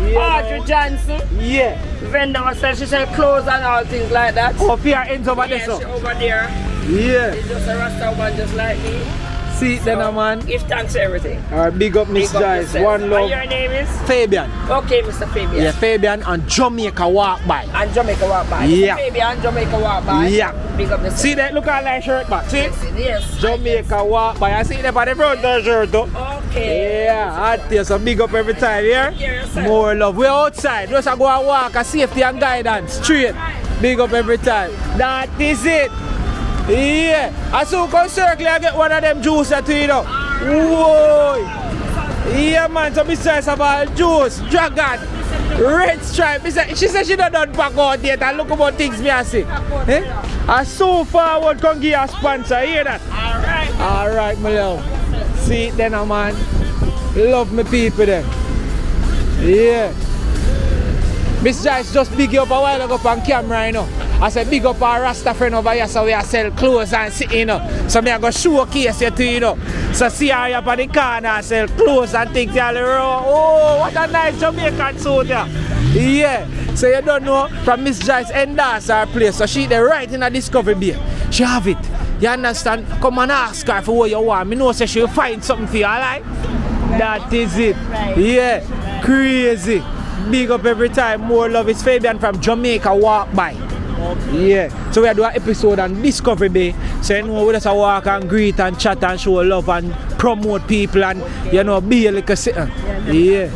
Yeah. Audrey Johnson. Yeah. Vendor herself, she sell clothes and all things like that. Oh, fear ends over there, Yeah, so. she over there. Yeah. She's just a Rasta woman just like me. See, then, man. Give thanks to everything. Alright, big up Miss Big up Joyce. yourself. One love. And your name is? Fabian. Okay, Mr. Fabian. Yeah, Fabian and Jamaica walk by. And Jamaica walk by. Yeah. Mr. Fabian, Jamaica walk by. Yeah. Big up yourself. See that? Look at that shirt back. See? Yes. Jamaica walk by. I see that by the front of the shirt too. Okay. Yeah, hot there. So big up every time, yeah? Yourself. More love. We're outside. Just go and walk and safety and guidance. Straight. Big up every time. That is it. Yeah. I soon come circle and get one of them juice that you know. Whoa. Yeah, man. So besides about juice, dragon, red stripe. She said she don't pack out yet. And look about things me I see. Eh? And so forward come give a sponsor. Hear that? Alright. Alright, my love. See it then, man. Love my people then. Yeah. Miss Joyce just big you up a while ago on camera, you know. I said big up our Rasta friend over here, so we are sell clothes and sit, you know. So me I go showcase you to you know. So see her up on the corner sell clothes and things all around. Oh, what a nice Jamaican suit there. Yeah. So you don't know from Miss Joyce endorse her place. So she there right in a Discovery Bay. She have it. You understand? Come and ask her for what you want. Me know say she'll find something for you, alright? That is it. Yeah. Crazy. Big up every time. More love is Fabian from Jamaica walk by. Yeah. So we do an episode on Discovery Bay. So you know we just walk and greet and chat and show love and promote people and you know be a little sitting. Yeah.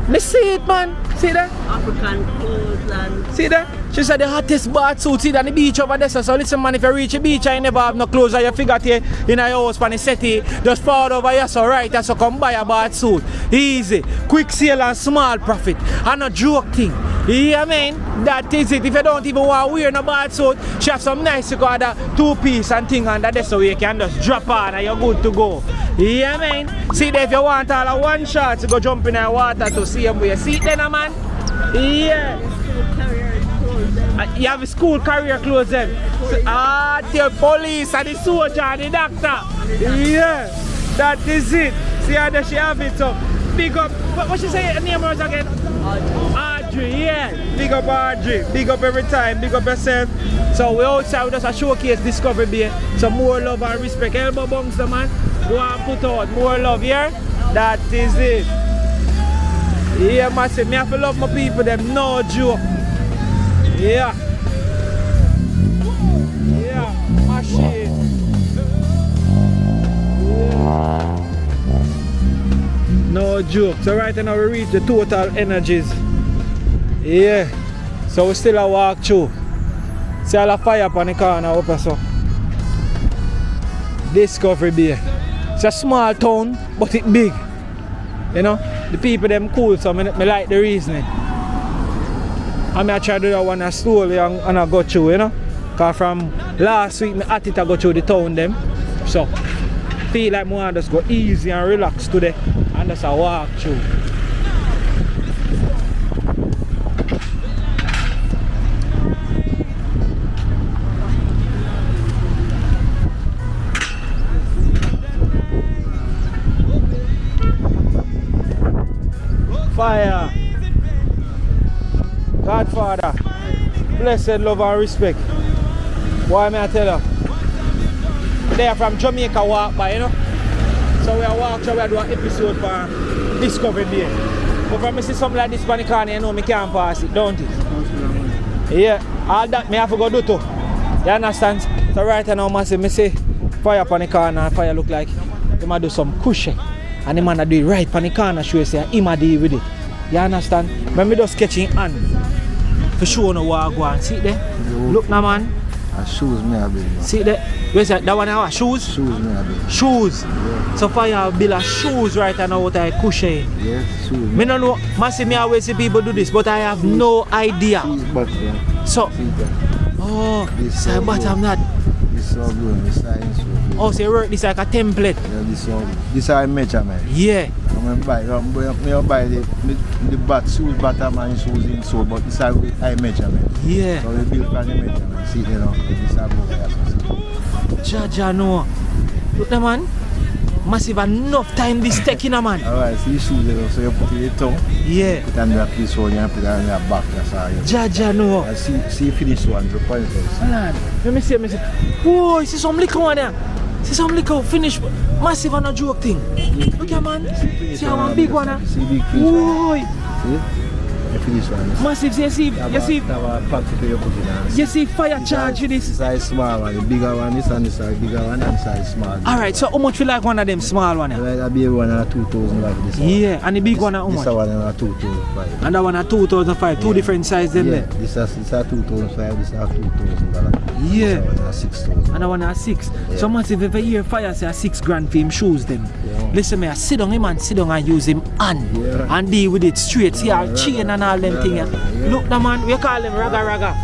Me see it, man. See that? African clothes and See that? She said the hottest bath suit. See that on the beach over there. So listen, man, if you reach the beach and you never have no clothes or you figure it here in your house on the city, just forward over here, so right, and so come buy a bath suit. Easy, quick sale and small profit. And no joke thing. Yeah, man, that is it. If you don't even want to wear no bath suit, she have some nice to go other two-piece and thing under there so you can just drop on and you're good to go. Yeah, man. See that if you want all of one shot to go jump in the water to see them where you see it then, man. Yeah. You have a school career clothes then. The police and the soldier and the doctor. Yeah. That is it. See how does she have it so. Big up. What she say her name was again? Audrey, yeah. Big up Audrey. Big up every time. Big up yourself. So we outside with us a showcase Discovery Bay. So more love and respect. Elbow bunks the man. Go and put out more love here. That is it. Yeah, massive. Me have to love my people, them no joke. Yeah. Yeah, machine. Yeah. No joke. So right now we reach the total energies. Yeah. So we still a walk through. See all the fire up on the corner up so. Discovery Bay. It's a small town, but it's big. You know? The people them cool, so me like the reasoning. I try to do that one slowly and I go through, you know. Cause from last week me at it I go through the town them. So feel like I just go easy and relax today and just walk through. Fire. Godfather. Blessed love and respect. Why may I tell you? They are from Jamaica walk by, you know. So we are walk through, we are doing an episode for Discovery Day. But when I see something like this on the corner, you know I can't pass it, don't it? Yeah, all that me have to go do too. You understand? So right now I see fire on the corner, fire look like he might do some cushion. And the man that do it right on the corner show you say he might deal with it. You understand? When me just sketching hand for sure no what I go and see there. Look now man. Shoes me a bit. See that? Where's that? That one now? Shoes? Shoes me a bit. Shoes. Yeah. So fire build a shoes right now what I cushion. Yes, shoes. Me don't know. Massive me always see people do this, but I have no idea. But yeah. So oh, This so bottom that. This is all good. This is science. Oh, so you work this like a template. Yeah, this is a measurement. Yeah. I'm buy the bat shoes, bottom and shoes in so, but this is a measurement. Yeah. So we build from the measurement. See, you know, this is a Jaja no. Look the man. Massive enough time this taking a man. Alright, see shoes there, so you put it in your tongue. Yeah. Put it on that piece one, you put it on your back. That's how you Jaja no. see finish one, the point is. Let me see. Whoa, see some liquor on there. See some liquor finish. Massive and a joke thing. Look at man. See how one big one. See big finish Whoa. See? The finish one. Massive, you see fire charge with this. This is a small one, the bigger one, this and this is a bigger one, and this is a small one. Alright, so how much you like one of them small one? Like a big one and 2,000 like this one. Yeah, and the big one how much? This one and 2,005. And that one at 2,005, two different sizes them there. This is 2,005, this is $2,000. Yeah. This one 6,000. And that one at 6. Yeah. So massive if a year fire say $6 grand for him shoes them. Yeah. Listen me, I sit down him and sit down and use him hand and deal with it straight. See how chain and all them things. Look the man, we call him raga raga.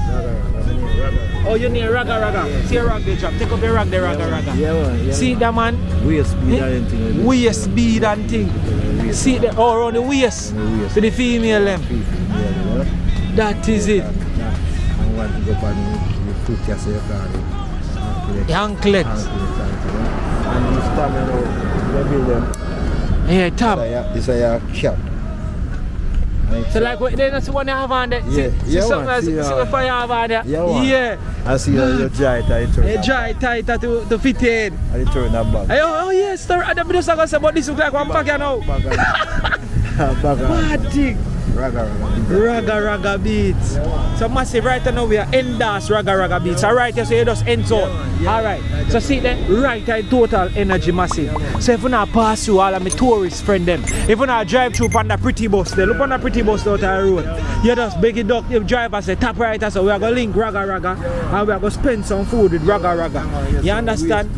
Oh, you need raga raga. See a rag they drop. Take up the rag, the raga raga. Yeah. See the man? Waist bead and thing. Waist bead and thing. See the around the waist. To the female them. That is it. I want to go back and put yourself on The anklets. And you stand out, you build them. Yeah, Tom. This is your cap. So like what then that's the one you have on there? Yeah, See something else, see what fire have on there? Yeah. I see you dry tight. You dry tight to fit in. And you turn that back. Oh yes, sir. I'm just going to say about this look like one bag now. Bad thing. Raga raga beats. So massive right now we are endorse raga raga beats. Alright, so you just end zone. Alright. So see then right time total energy massive. So if you not pass through all of my tourist friend them, if you not drive through on the pretty bus, they look on the pretty bus out the road. You just beg it up, the driver say top right, so we are gonna link raga raga and we are gonna spend some food with raga raga. You understand?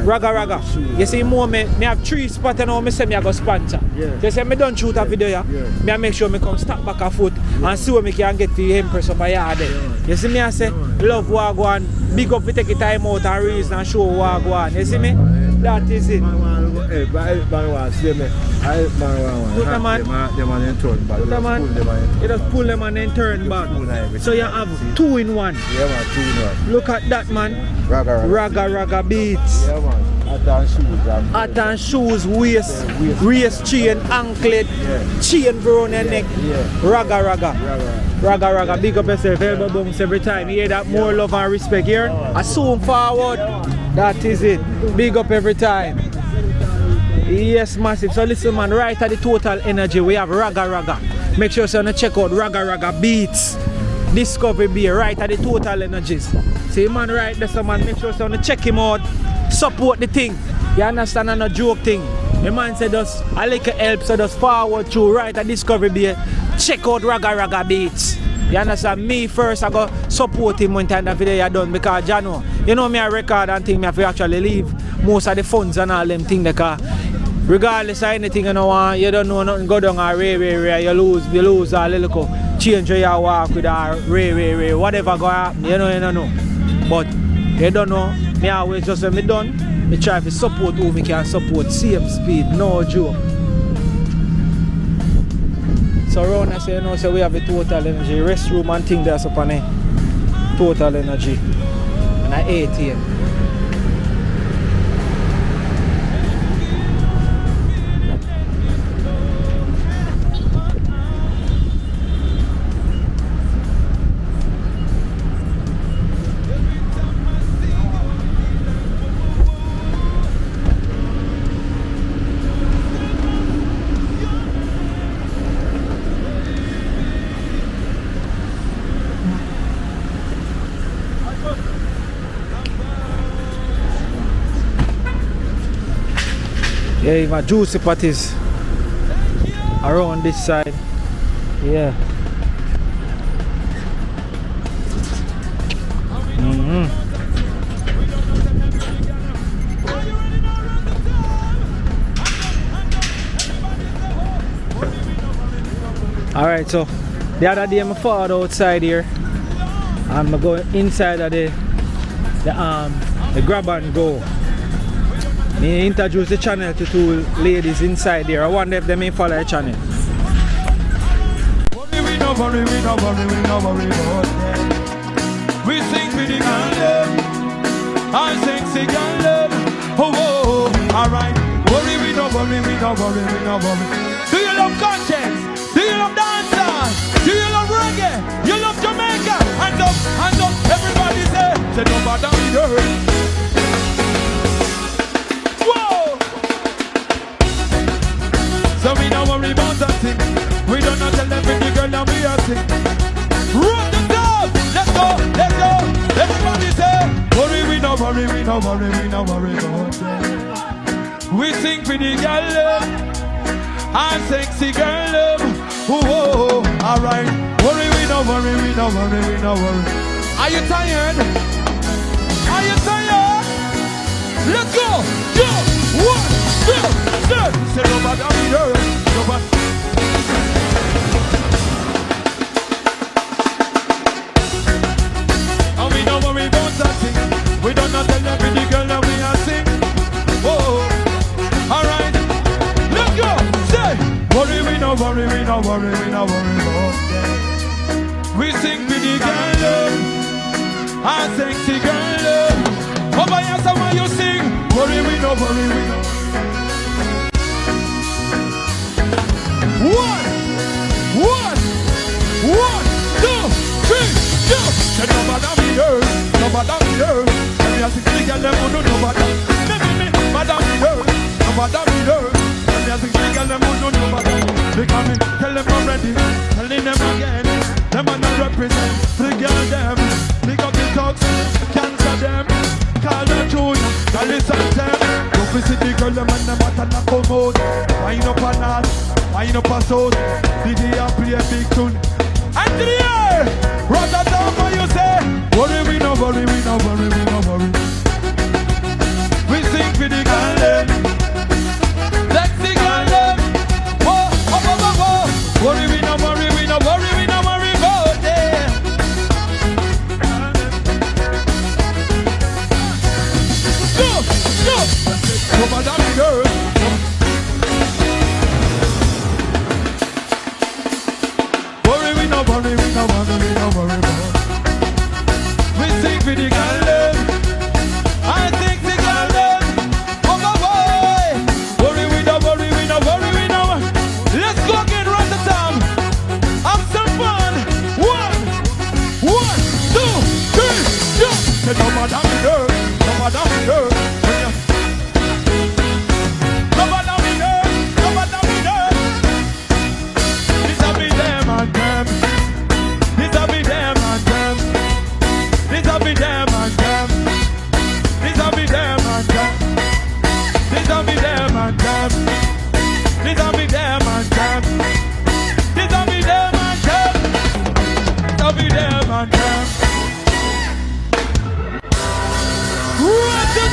Raga raga. You see more me have 3 spots and now me say me I go sponsor. You say me don't shoot a video me I make sure me come stop back a foot and see what me can get to the Empress of my yard. You see me I say love Wagwan, big up we take the time out and reason and show Wagwan. You see me? That is it. Put them on. You just pull them and then turn back. So you have 2 in 1. Yeah man, 2 in 1. Look at that man. Raga Raga beats. Yeah man. Hat and shoes, waist chain, anklet, chain around your neck. Raga raga. Big up yourself, elbow bumps every time. You hear that? More love and respect here. Assume forward. That is it. Big up every time. Yes, massive. So listen man, right at the total energy we have raga raga. Make sure you check out raga raga beats. Discovery beer right at the total energies. See man right there, so man, make sure you check him out. Support the thing. You understand? And a joke thing. The man said just a little help, so just forward through right at Discovery Beer. Check out raga raga beats. You understand? Me first I go support him when time the video you done because you know me I record and think me have to actually leave most of the funds and all them things because regardless of anything you know you don't know nothing go down or rare you lose a little change your walk with a rare whatever go happen you know but you don't know me always just when me done me try to support who me can support same speed no joke. So around I say you know so we have a total energy restroom and thing that's up on it total energy and I 18. Yeah, my juicy patties around this side. Yeah. Alright, so the other day I fought outside here and I go inside of the grab and go. Me introduce the channel to two ladies inside there. I wonder if they may follow the channel. We no worry about them. We sing for the girl love. I sing girl love. Oh, oh, oh. Alright. Worry, we no worry. Do you love conscience? Do you love dancers? Do you love reggae? You love Jamaica? Hands up, everybody say no matter the girl. Whoa! So we don't worry about that thing. We don't know tell every girl that we are sick. Rock the dub! Let's go! Everybody say worry, we no worry about them. We sing for the girl love. I'm sexy girl love. Oh, alright. Worry, we no worry. Are you tired? Let's go! 1, 2, 3. Say nobody on the earth. Nobody. And we don't worry about that thing. We don't know tell every girl that we are sing. Oh, alright. Let's go! Say worry, we no worry about them. We sing for the girl love. I sexy girl love. Oh my yes, when you sing. Worry, we no worry. 1, 2, 3, go. Say nobody me girl. And me a sing for the girl them who know nobody. Me, madam me girl. Nobody me girl. And me a sing for the girl them who know nobody. Because me tell them I'm ready. Telling them again. Them and I represent the girl them. Pick up the talks, cancel them. Call the tune, call listen them. Don't visit the girl them and them at and come out. Wind up a north, wind up a south. DJ and play a big tune. And to the air, Rotterdam what you say. Worry, we no worry. We sing for the girl them. Sexy girl them. Whoa. Worry, we no worry about them. Go. Come on, damn girl. Worry, we no worry about. We sing for the girl love. I sing the girl love. Oh my boy. Worry, we no worry. Let's go again, run the time. Have some fun. 1, 2, 3, go. Say no matter me girl. Rock the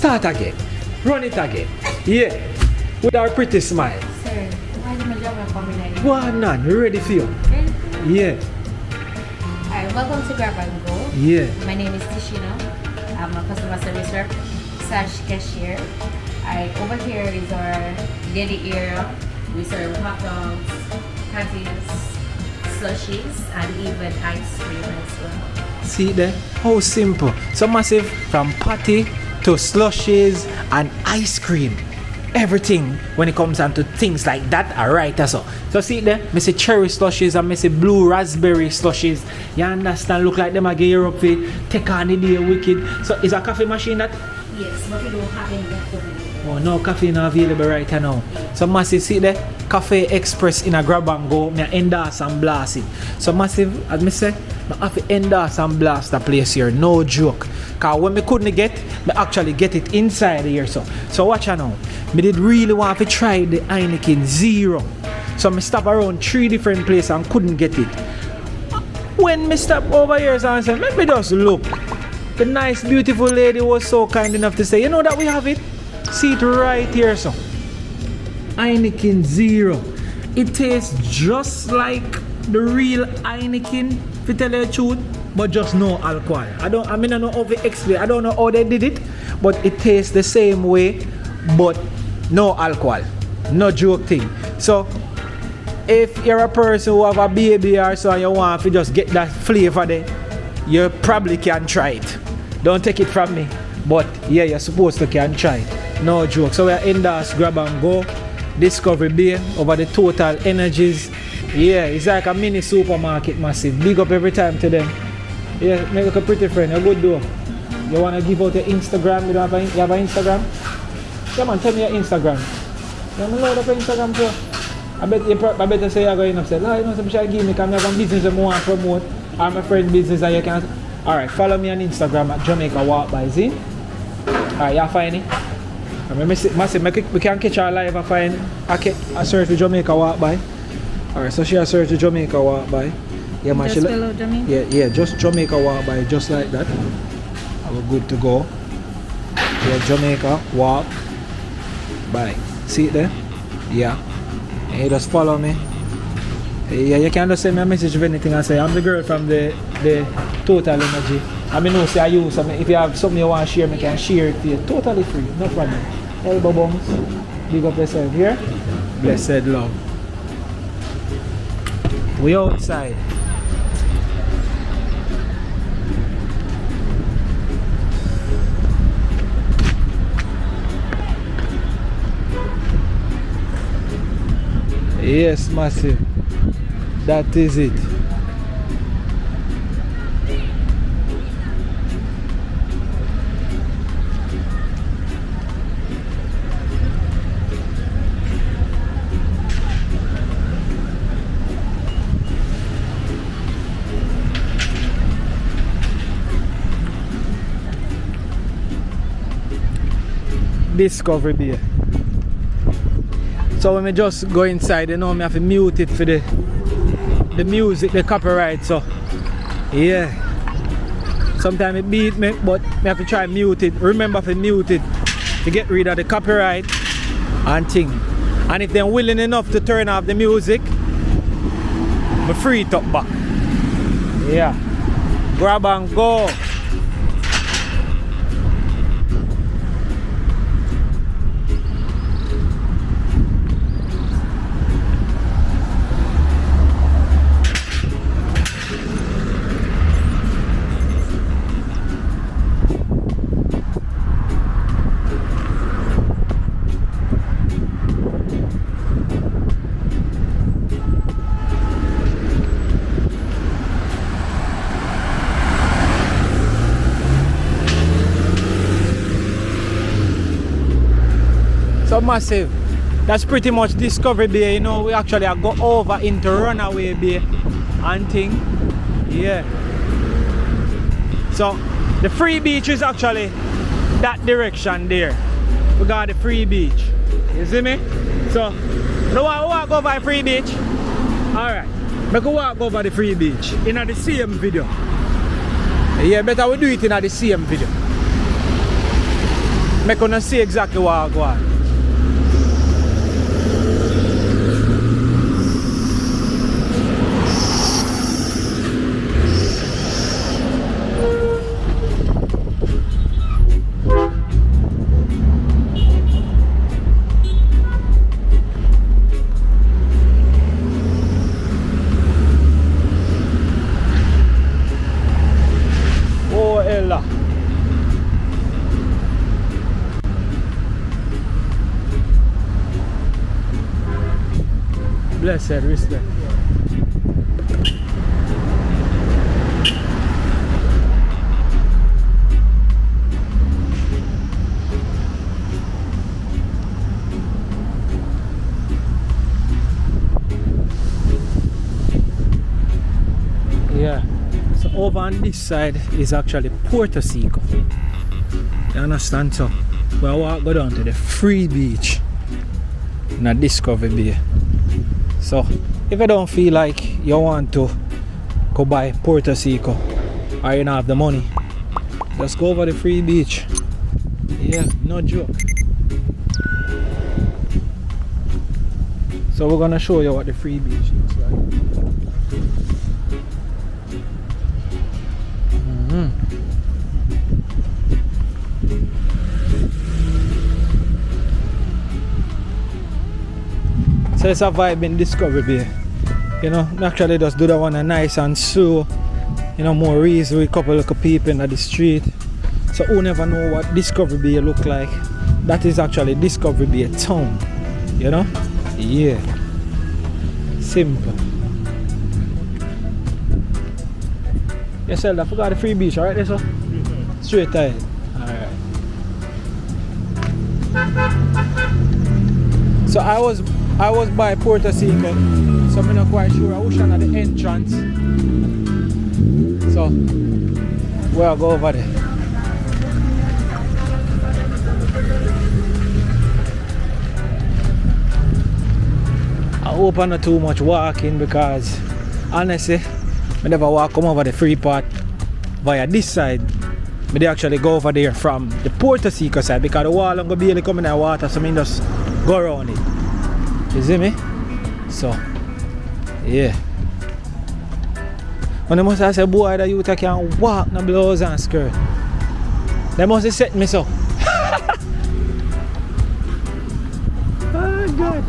Start again. Run it again. Yeah. With our pretty smile. Sir, why did my job coming in? Go on, Nan. We're ready for you. Yeah. Alright, welcome to Grab and Go. Yeah. My name is Tishina. I'm a customer service rep / cashier. Alright, over here is our daily area. We serve hot dogs, patties, slushies, and even ice cream as well. See there? How simple. So massive from patty to slushies and ice cream. Everything when it comes down to things like that are right as well. So see there? I see cherry slushies and I see blue raspberry slushies. You understand? Look like them again Europe take on the day wicked. So is a coffee machine that? Yes, but we don't have any left over here. Oh no, coffee not available right now. So massive, see there? Cafe Express in a grab and go. Me endorse and blast it. So massive, as me say, I have to endorse and blast the place here. No joke. Cause when me couldn't get, me actually get it inside here. So watch out now. Me did really want to try the Heineken Zero. So me stop around 3 different places and couldn't get it. When me stop over here and say, let me just look. The nice beautiful lady was so kind enough to say, you know that we have it? See it right here, so. Heineken Zero. It tastes just like the real Heineken, to tell you the truth, but just no alcohol. I don't know how to explain. I don't know how they did it, but it tastes the same way, but no alcohol. No joke thing. So, if you're a person who have a baby or so and you want to just get that flavor there, you probably can try it. Don't take it from me, but yeah, you're supposed to can try it. No joke. So we're in the grab and go. Discovery Bay over the Total Energies. Yeah, it's like a mini supermarket massive. Big up every time to them. Yeah, make look a pretty friend. A good do. You want to give out your Instagram? You have an Instagram? Yeah man, tell me your Instagram. You want to load up your Instagram too? I better say you're going upset. No, you know, some shall give me because I have a business that I want to promote. I'm my friend's business and you can. Alright, follow me on Instagram at Jamaica Walk by Zin. Alright, you find it? We can catch her live and find I search for Jamaica Walk by. Alright, so she search for Jamaica Walk by. Yeah, man, Just spell out Jamaica? Yeah, just Jamaica Walk by, just like that. We're good to go. Yeah, Jamaica Walk by. See it there? Yeah. And you just follow me. Yeah, you can just send me a message if anything and say I'm the girl from the Total Energy. I mean, no, say I use something. If you have something you want to share, I can share it to you. Totally free, no problem. Hey, Bobums. Big up yourself here. Blessed love. We outside. Yes, massive. That is it. Discovery Bay. So when we just go inside, you know, I have to mute it for the music, the copyright. So yeah, sometimes it beat me, but I have to try mute it. Remember to mute it to get rid of the copyright and thing. And if they're willing enough to turn off the music, I'm free it up back. Yeah, grab and go. So massive. That's pretty much Discovery Bay, you know. We actually go over into Runaway Bay and thing. Yeah. So the free beach is actually that direction there. We got the free beach. You see me? So you want to walk over the free beach? Alright. We can walk over the free beach in the same video. Yeah, better we do it in the same video. Make you see exactly what I go on. Oh, Ella. Blessed respect. Yeah. So over on this side is actually Puerto Seco. You understand? So we walk go down to the free beach in a Discovery Bay. So if you don't feel like you want to go by Puerto Seco or you don't have the money, just go over the free beach. Yeah, no joke. So we're gonna show you what the free beach looks like. So it's a vibe in Discovery Bay. You know, actually just do that one nice and slow. You know, more easy with a couple of people in the street. So who never know what Discovery Bay look like, that is actually Discovery Bay town. You know? Yeah. Simple. Yes, I forgot the free beach, alright, so? Straight ahead. Alright. So I was by Puerto Seco, so I'm not quite sure which one at the entrance. So we'll go over there. I hope I'm not too much walking because honestly, I never come over the free part via this side. But they actually go over there from the Puerto Seco side because the wall I'm gonna be able to come in the water, so I just go around it. You see me? So, yeah. When they must have said, boy, that you can walk in the blouse and skirt. They must have set me so. Oh, God.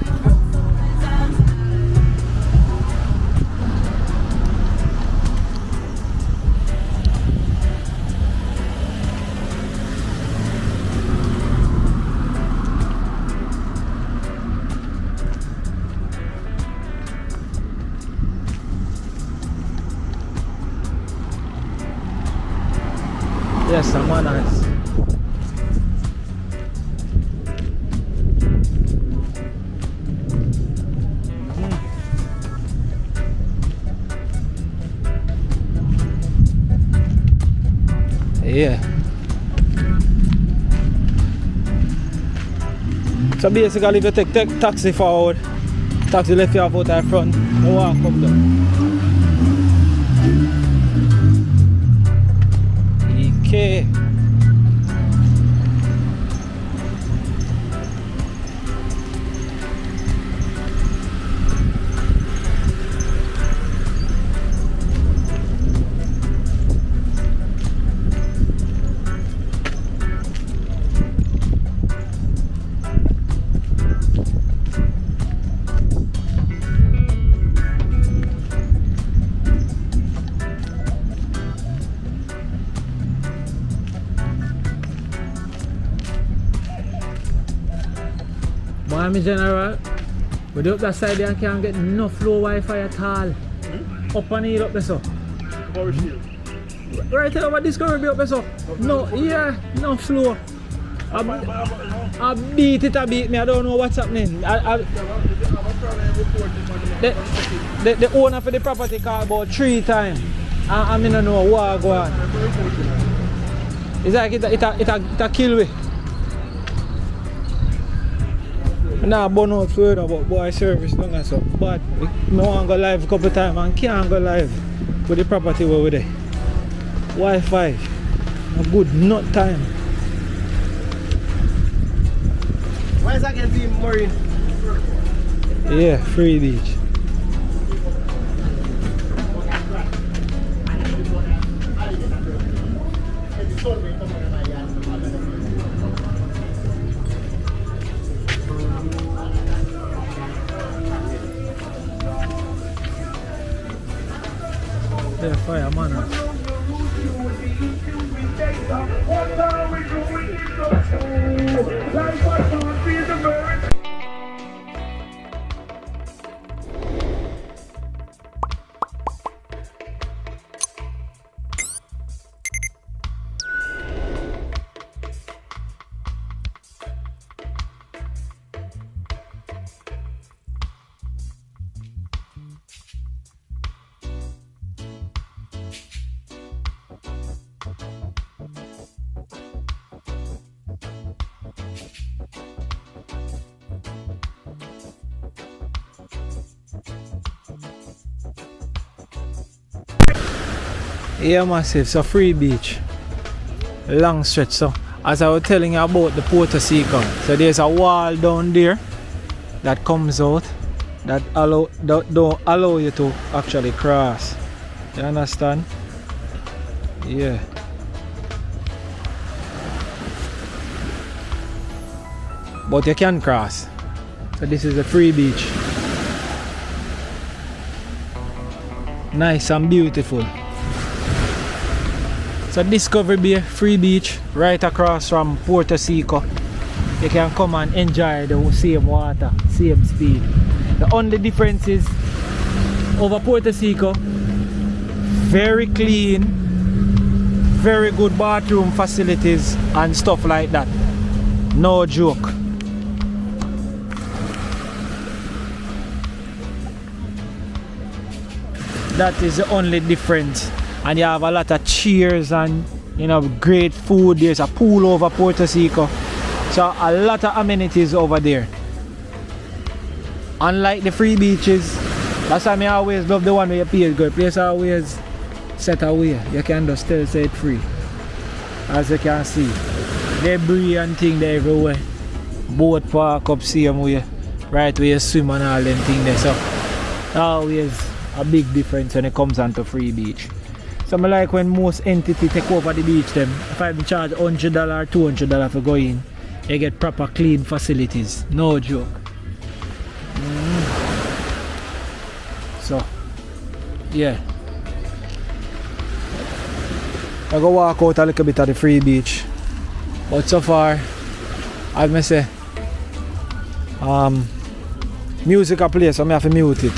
Yes, I'm nice. Yeah. So basically if you take taxi forward, taxi left you off out at front, you walk up there. Okay. Miami General, we up that side there and can't get no flow Wi-Fi at all. Up and hill up there so. Right here over Discovery Bay up there so. No, yeah, no flow. I beat it a beat me, I don't know what's happening. The owner for the property called about 3 times. I don't know what go on. It's like it kill me. Nah, burn out further, but boy service don't get so bad. I want to go live a couple of times and can't go live with the property where we're there. Wi-Fi, a good nut time. Guys, I can see Maureen. Yeah, free beach. Yeah, fireman. Yeah, massive. So free beach, long stretch. So as I was telling you about the Puerto Seco, so there's a wall down there that comes out that don't allow you to actually cross. You understand? Yeah. But you can cross. So this is a free beach. Nice and beautiful. So Discovery Bay Free Beach right across from Puerto Seco. You can come and enjoy the same water, same speed. The only difference is over Puerto Seco, very clean, very good bathroom facilities and stuff like that. No joke. That is the only difference. And you have a lot of cheers and great food. There's a pool over Puerto Seco, so a lot of amenities over there. Unlike the free beaches, that's why I always love the one where you pay good. Place always set away. You can just still say it free. As you can see, debris and things there everywhere. Boat park up same way, right where you swim and all them things there. So always a big difference when it comes onto free beach. So I like when most entities take over the beach them. If I charge $100 or $200 for going, you get proper clean facilities. No joke. So yeah. I go walk out a little bit of the free beach. But so far, as I say, music a play, so I have to mute it.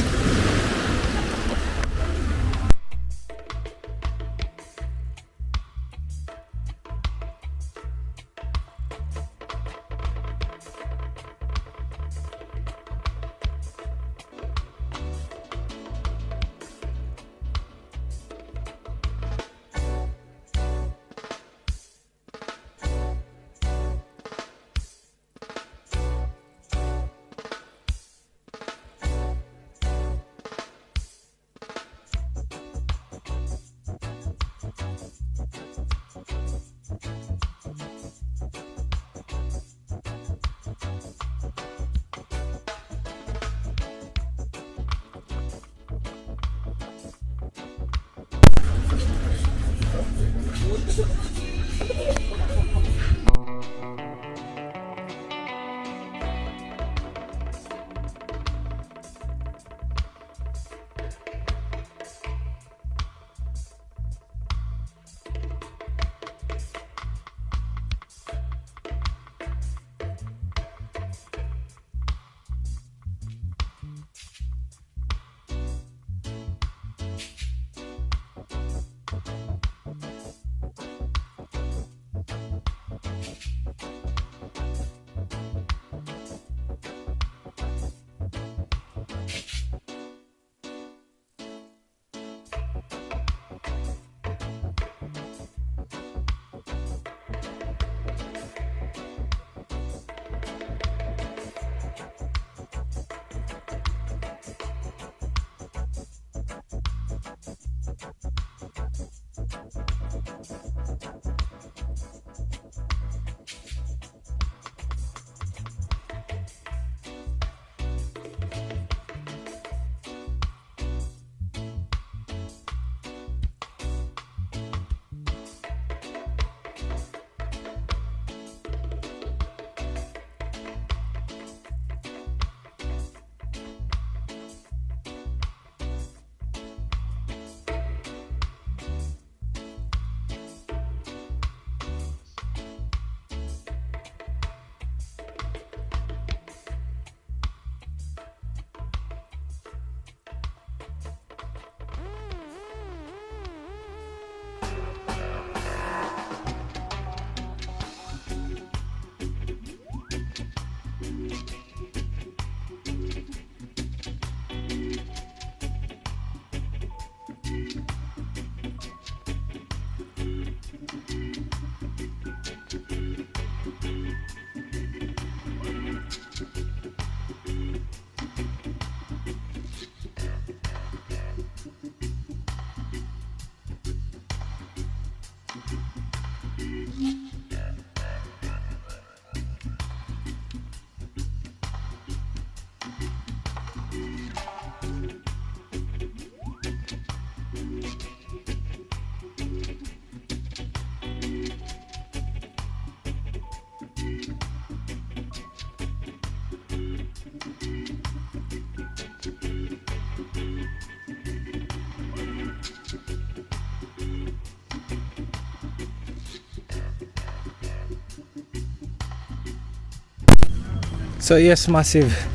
So yes, massive,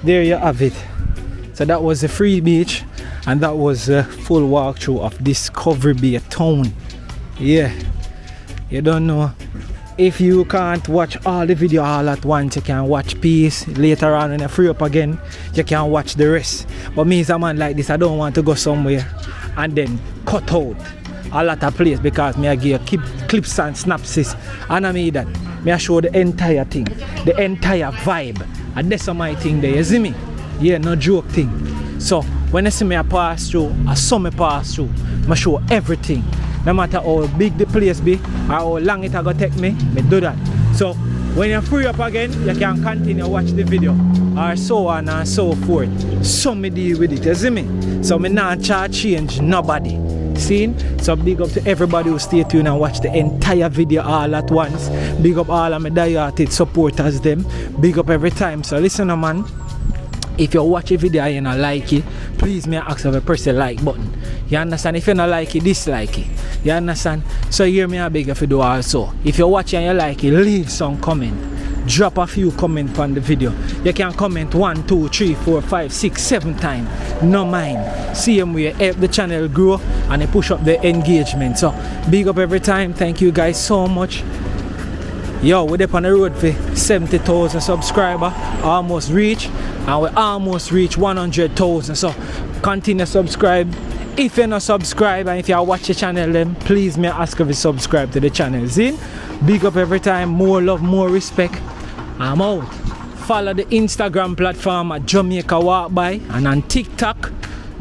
there you have it. So that was the free beach, and that was a full walkthrough of Discovery Bay town. Yeah, you don't know. If you can't watch all the video all at once, you can watch piece. Later on when you free up again, you can watch the rest. But me as a man like this, I don't want to go somewhere and then cut out a lot of place, because me I give you clips and snaps, and I mean that me I show the entire thing, the entire vibe, and that's my thing there, you see me? Yeah, no joke thing. So when you see me I pass through, I saw me pass through, I show everything. No matter how big the place be or how long it go take me do that. So when you free up again, you can continue watch the video, or so on and so forth. So me deal with it, you see me? So me not charge change nobody. Seen? So big up to everybody who stay tuned and watch the entire video all at once. Big up all of my dieted supporters them. Big up every time. So listen man, if you watch a video and you don't like it, please may I ask you to press the like button. You understand? If you don't like it, dislike it. You understand? So hear me I beg if you do also. If you watch and you like it, leave some comment. Drop a few comments on the video. You can comment 1, 2, 3, 4, 5, 6, 7 times. No mind. Same way, help the channel grow and push up the engagement. So big up every time. Thank you guys so much. Yo, we're up on the road for 70,000 subscribers. Almost reach, and we almost reach 100,000. So continue to subscribe. If you're not subscribed and if you watch the channel, then please may I ask if you subscribe to the channel. Zin, big up every time. More love, more respect. I'm out. Follow the Instagram platform at Jamaica Walk By, and on TikTok,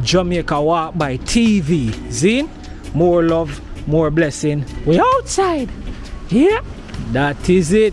Jamaica Walk By TV. Zin, more love, more blessing. We outside. Yeah, that is it.